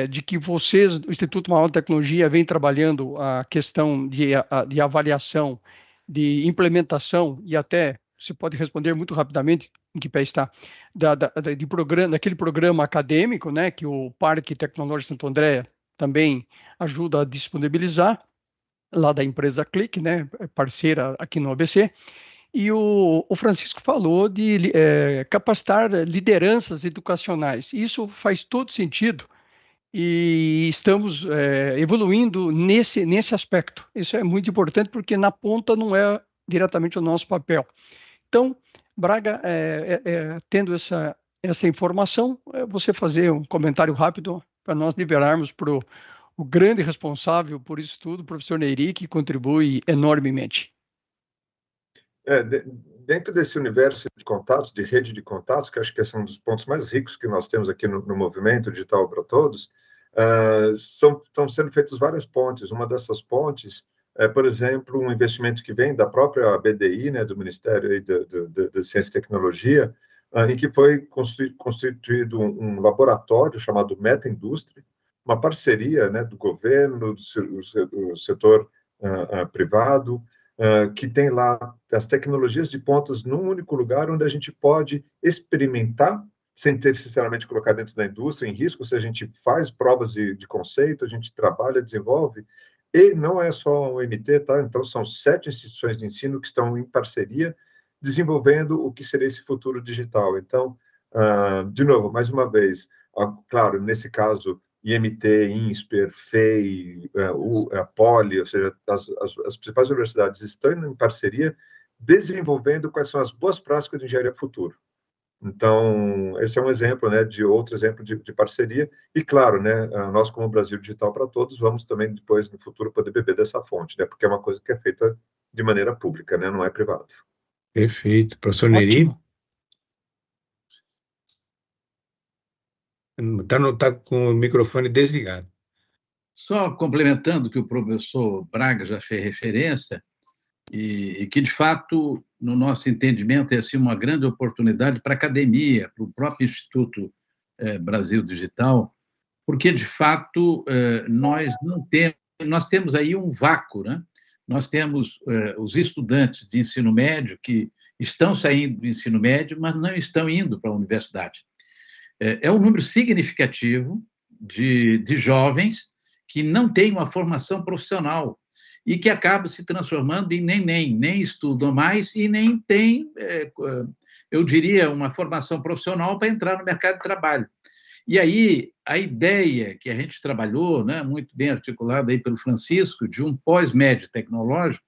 de que vocês, o Instituto Mauá de Tecnologia, vem trabalhando a questão de avaliação, de implementação, e até você pode responder muito rapidamente em que pé está, daquele programa acadêmico, né, que o Parque Tecnológico Santo André também ajuda a disponibilizar, lá da empresa Click, né, parceira aqui no ABC, e o Francisco falou de capacitar lideranças educacionais. Isso faz todo sentido e estamos evoluindo nesse aspecto. Isso é muito importante porque na ponta não é diretamente o nosso papel. Então, Braga, tendo essa informação, você fazer um comentário rápido para nós liberarmos para o grande responsável por isso tudo, o professor Neyri, que contribui enormemente. Dentro desse universo de contatos, de rede de contatos, que acho que esse é um dos pontos mais ricos que nós temos aqui no movimento Digital para Todos, estão sendo feitas várias pontes. Uma dessas pontes é, por exemplo, um investimento que vem da própria BDI, né, do Ministério da Ciência e Tecnologia, em que foi constituído um laboratório chamado Meta Indústria, uma parceria, né, do governo, do setor privado, que tem lá as tecnologias de pontas num único lugar onde a gente pode experimentar, sem ter, sinceramente, colocar dentro da indústria em risco, se a gente faz provas de conceito, a gente trabalha, desenvolve, e não é só o MT, tá? Então, são 7 instituições de ensino que estão em parceria, desenvolvendo o que seria esse futuro digital. Então, de novo, mais uma vez, claro, nesse caso, IMT, INSPER, FEI, a Poli, ou seja, as principais universidades estão em parceria, desenvolvendo quais são as boas práticas de engenharia futuro. Então, esse é um exemplo, né, de outro exemplo de parceria. E, claro, né, nós, como Brasil Digital para Todos, vamos também, depois, no futuro, poder beber dessa fonte, né, porque é uma coisa que é feita de maneira pública, né, não é privado. Perfeito. Professor Neyri? Está com o microfone desligado. Só complementando o que o professor Braga já fez referência, e que, de fato, no nosso entendimento, é assim, uma grande oportunidade para a academia, para o próprio Instituto Brasil Digital, porque, de fato, nós temos aí um vácuo, né? Nós temos os estudantes de ensino médio que estão saindo do ensino médio, mas não estão indo para a universidade. É um número significativo de jovens que não têm uma formação profissional e que acabam se transformando em nem estudam mais e nem têm, eu diria, uma formação profissional para entrar no mercado de trabalho. E aí, a ideia que a gente trabalhou, né, muito bem articulada aí pelo Francisco, de um pós-médio tecnológico,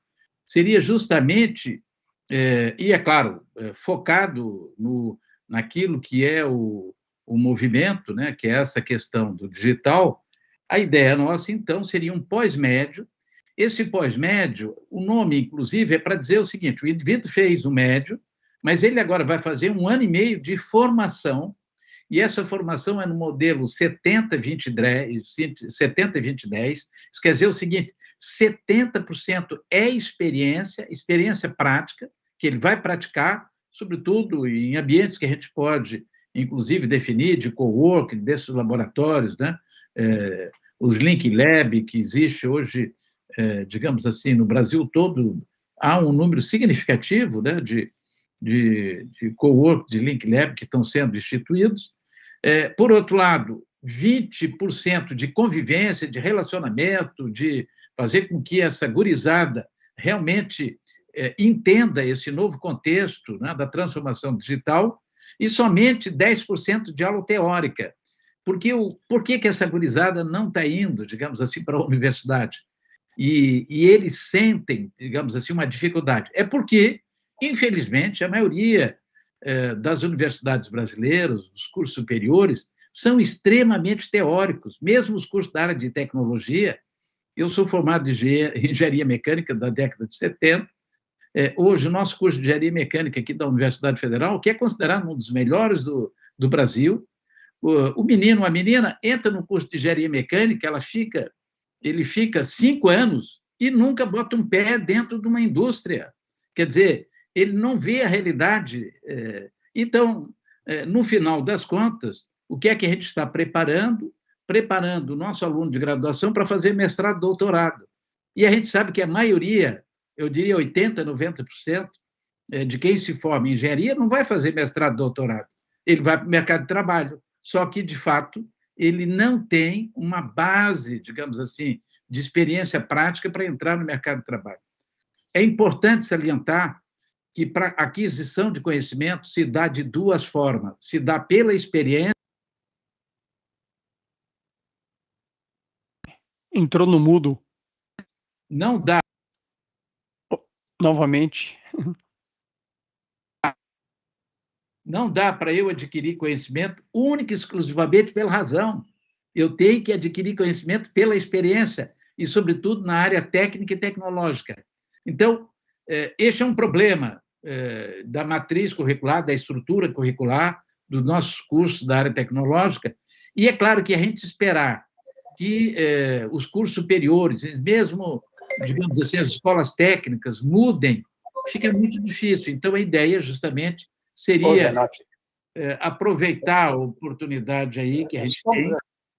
seria justamente, e é claro, focado naquilo que é o movimento, né, que é essa questão do digital. A ideia nossa, então, seria um pós-médio. Esse pós-médio, o nome, inclusive, é para dizer o seguinte: o indivíduo fez o médio, mas ele agora vai fazer 1 ano e meio de formação, e essa formação é no modelo 70-20-10, isso quer dizer o seguinte: 70% é experiência prática, que ele vai praticar, sobretudo em ambientes que a gente pode, inclusive, definir de coworking, desses laboratórios, né? Os Link Lab, que existe hoje, digamos assim, no Brasil todo, há um número significativo, né, de cowork, de Link Lab, que estão sendo instituídos. Por outro lado, 20% de convivência, de relacionamento, de fazer com que essa gurizada realmente entenda esse novo contexto, né, da transformação digital, e somente 10% de aula teórica. Por que essa gurizada não está indo, digamos assim, para a universidade? E eles sentem, digamos assim, uma dificuldade. É porque, infelizmente, a maioria das universidades brasileiras, os cursos superiores, são extremamente teóricos, mesmo os cursos da área de tecnologia. Eu sou formado em engenharia mecânica da década de 70. Hoje, o nosso curso de engenharia mecânica aqui da Universidade Federal, que é considerado um dos melhores do Brasil, o menino, a menina, entra no curso de engenharia mecânica, ele fica 5 anos e nunca bota um pé dentro de uma indústria. Quer dizer, ele não vê a realidade. Então, no final das contas, o que é que a gente está preparando? Preparando o nosso aluno de graduação para fazer mestrado, doutorado. E a gente sabe que a maioria, eu diria 80%, 90%, de quem se forma em engenharia não vai fazer mestrado, doutorado. Ele vai para o mercado de trabalho. Só que, de fato, ele não tem uma base, digamos assim, de experiência prática para entrar no mercado de trabalho. É importante salientar que, para aquisição de conhecimento, se dá de duas formas. Se dá pela experiência. Entrou no mudo. Não dá. Novamente. Não dá para eu adquirir conhecimento única e exclusivamente pela razão. Eu tenho que adquirir conhecimento pela experiência e, sobretudo, na área técnica e tecnológica. Então, este é um problema da matriz curricular, da estrutura curricular dos nossos cursos da área tecnológica. E é claro que a gente esperar que os cursos superiores, mesmo, digamos assim, as escolas técnicas, mudem, fica muito difícil. Então, a ideia, justamente, seria aproveitar a oportunidade aí que a gente tem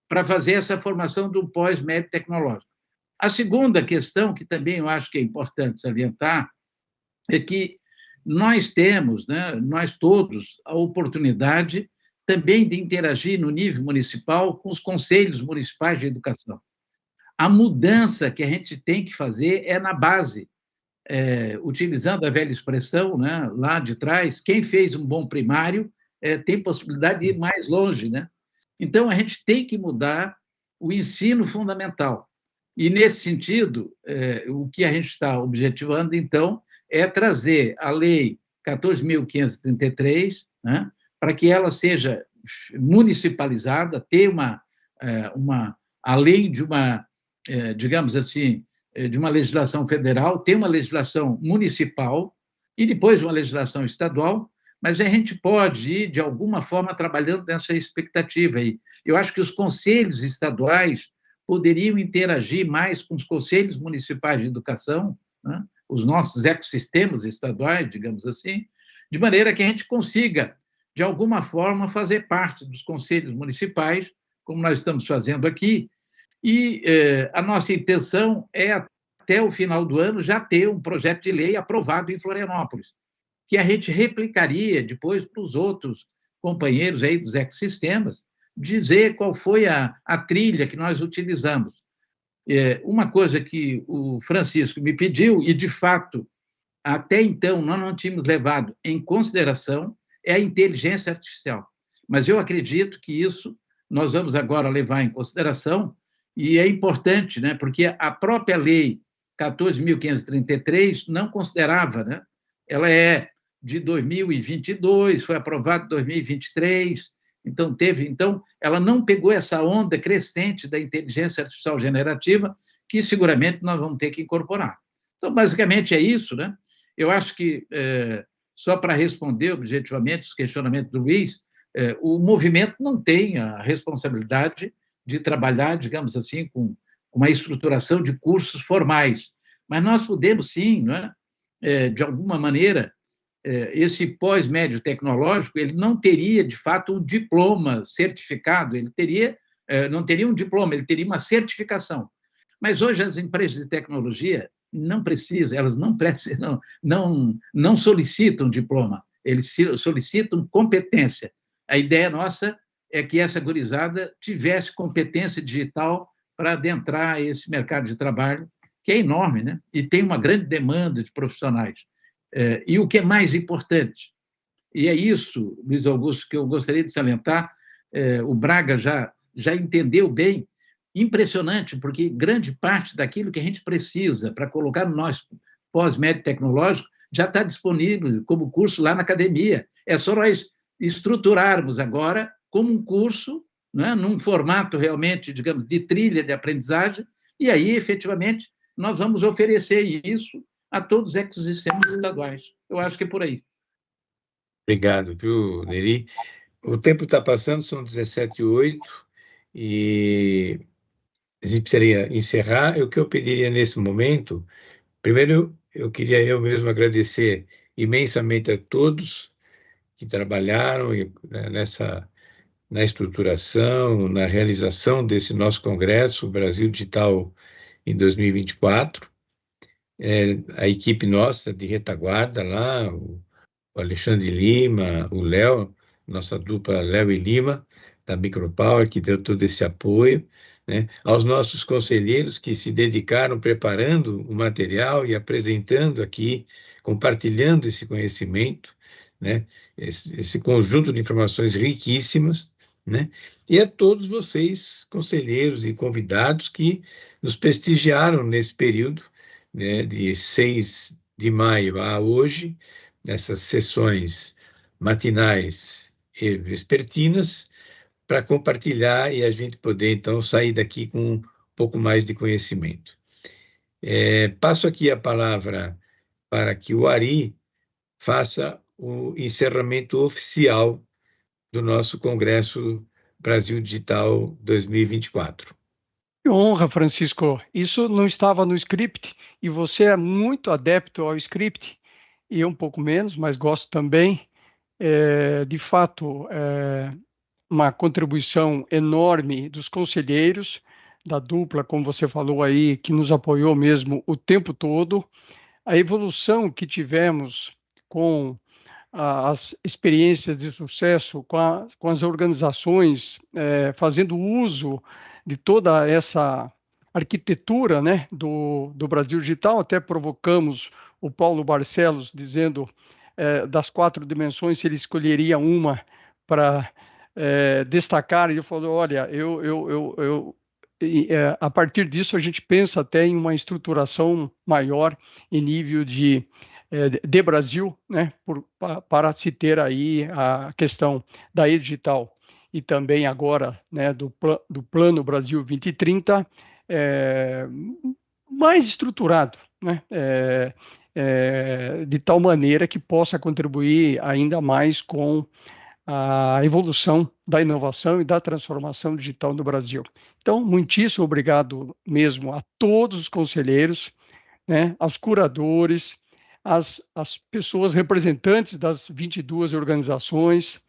para fazer essa formação do pós-médio tecnológico. A segunda questão, que também eu acho que é importante salientar, é que nós temos, né, nós todos, a oportunidade também de interagir no nível municipal com os conselhos municipais de educação. A mudança que a gente tem que fazer é na base, utilizando a velha expressão, né, lá de trás, quem fez um bom primário tem possibilidade de ir mais longe, né? Então, a gente tem que mudar o ensino fundamental. E, nesse sentido, o que a gente está objetivando, então, é trazer a Lei 14.533, né, para que ela seja municipalizada, ter além de uma, digamos assim, de uma legislação federal, ter uma legislação municipal e depois uma legislação estadual, mas a gente pode ir, de alguma forma, trabalhando nessa expectativa aí. Eu acho que os conselhos estaduais poderiam interagir mais com os conselhos municipais de educação, né, os nossos ecossistemas estaduais, digamos assim, de maneira que a gente consiga, de alguma forma, fazer parte dos conselhos municipais, como nós estamos fazendo aqui, e a nossa intenção é, até o final do ano, já ter um projeto de lei aprovado em Florianópolis, que a gente replicaria depois para os outros companheiros aí dos ecossistemas, dizer qual foi a trilha que nós utilizamos. Uma coisa que o Francisco me pediu, e, de fato, até então nós não tínhamos levado em consideração, é a inteligência artificial. Mas eu acredito que isso nós vamos agora levar em consideração, e é importante, né, porque a própria Lei 14.533 não considerava, né? Ela é de 2022, foi aprovada em 2023, então ela não pegou essa onda crescente da inteligência artificial generativa, que seguramente nós vamos ter que incorporar. Então, basicamente, é isso, né? Eu acho que, só para responder objetivamente os questionamentos do Luiz, o movimento não tem a responsabilidade de trabalhar, digamos assim, com uma estruturação de cursos formais, mas nós podemos, sim, né, de alguma maneira, esse pós-médio tecnológico, ele não teria, de fato, um diploma certificado, ele não teria um diploma, ele teria uma certificação. Mas hoje as empresas de tecnologia não precisam, elas não solicitam diploma, eles solicitam competência. A ideia nossa é que essa gurizada tivesse competência digital para adentrar esse mercado de trabalho, que é enorme, né? E tem uma grande demanda de profissionais. E o que é mais importante, e é isso, Luiz Augusto, que eu gostaria de salientar, o Braga já entendeu bem, impressionante, porque grande parte daquilo que a gente precisa para colocar no nosso pós-médio tecnológico já está disponível como curso lá na academia. É só nós estruturarmos agora como um curso, né, num formato realmente, digamos, de trilha de aprendizagem, e aí, efetivamente, nós vamos oferecer isso a todos os ecossistemas estaduais. Eu acho que é por aí. Obrigado, viu, Neri? O tempo está passando, são 17h08, e a gente precisaria encerrar. O que eu pediria nesse momento, primeiro, eu queria eu mesmo agradecer imensamente a todos que trabalharam na estruturação, na realização desse nosso congresso, Brasil Digital em 2024. A equipe nossa de retaguarda lá, o Alexandre Lima, o Léo, nossa dupla Léo e Lima, da Micropower, que deu todo esse apoio, né? Aos nossos conselheiros que se dedicaram preparando o material e apresentando aqui, compartilhando esse conhecimento, né? Esse conjunto de informações riquíssimas, né? E a todos vocês, conselheiros e convidados que nos prestigiaram nesse período, né, de 6 de maio a hoje, nessas sessões matinais e vespertinas, para compartilhar e a gente poder, então, sair daqui com um pouco mais de conhecimento. Passo aqui a palavra para que o Ari faça o encerramento oficial do nosso Congresso Brasil Digital 2024. Que honra, Francisco. Isso não estava no script e você é muito adepto ao script, e eu um pouco menos, mas gosto também. De fato, uma contribuição enorme dos conselheiros, da dupla, como você falou aí, que nos apoiou mesmo o tempo todo. A evolução que tivemos com as experiências de sucesso, com as organizações, fazendo uso de toda essa arquitetura, né, do Brasil Digital. Até provocamos o Paulo Barcelos, dizendo das 4 dimensões, se ele escolheria uma para destacar, e ele falou, olha, a partir disso a gente pensa até em uma estruturação maior em nível de Brasil, né, para se ter aí a questão da digital e também agora, né, do Plano Brasil 2030, mais estruturado, né, de tal maneira que possa contribuir ainda mais com a evolução da inovação e da transformação digital no Brasil. Então, muitíssimo obrigado mesmo a todos os conselheiros, né, aos curadores, às pessoas representantes das 22 organizações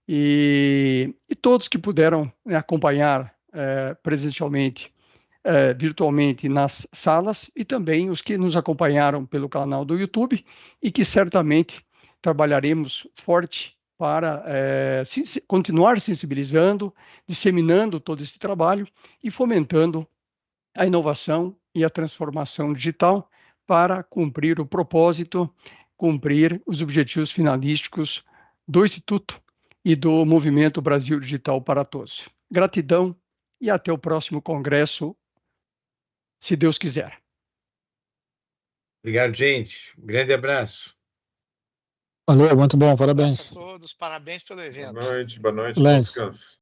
e todos que puderam, né, acompanhar presencialmente, virtualmente nas salas, e também os que nos acompanharam pelo canal do YouTube e que certamente trabalharemos forte para continuar sensibilizando, disseminando todo esse trabalho e fomentando a inovação e a transformação digital para cumprir o propósito, cumprir os objetivos finalísticos do Instituto e do Movimento Brasil Digital para Todos. Gratidão e até o próximo congresso, se Deus quiser. Obrigado, gente. Um grande abraço. Valeu, muito bom, parabéns. Um abraço a todos, parabéns pelo evento. Boa noite, bom descanso.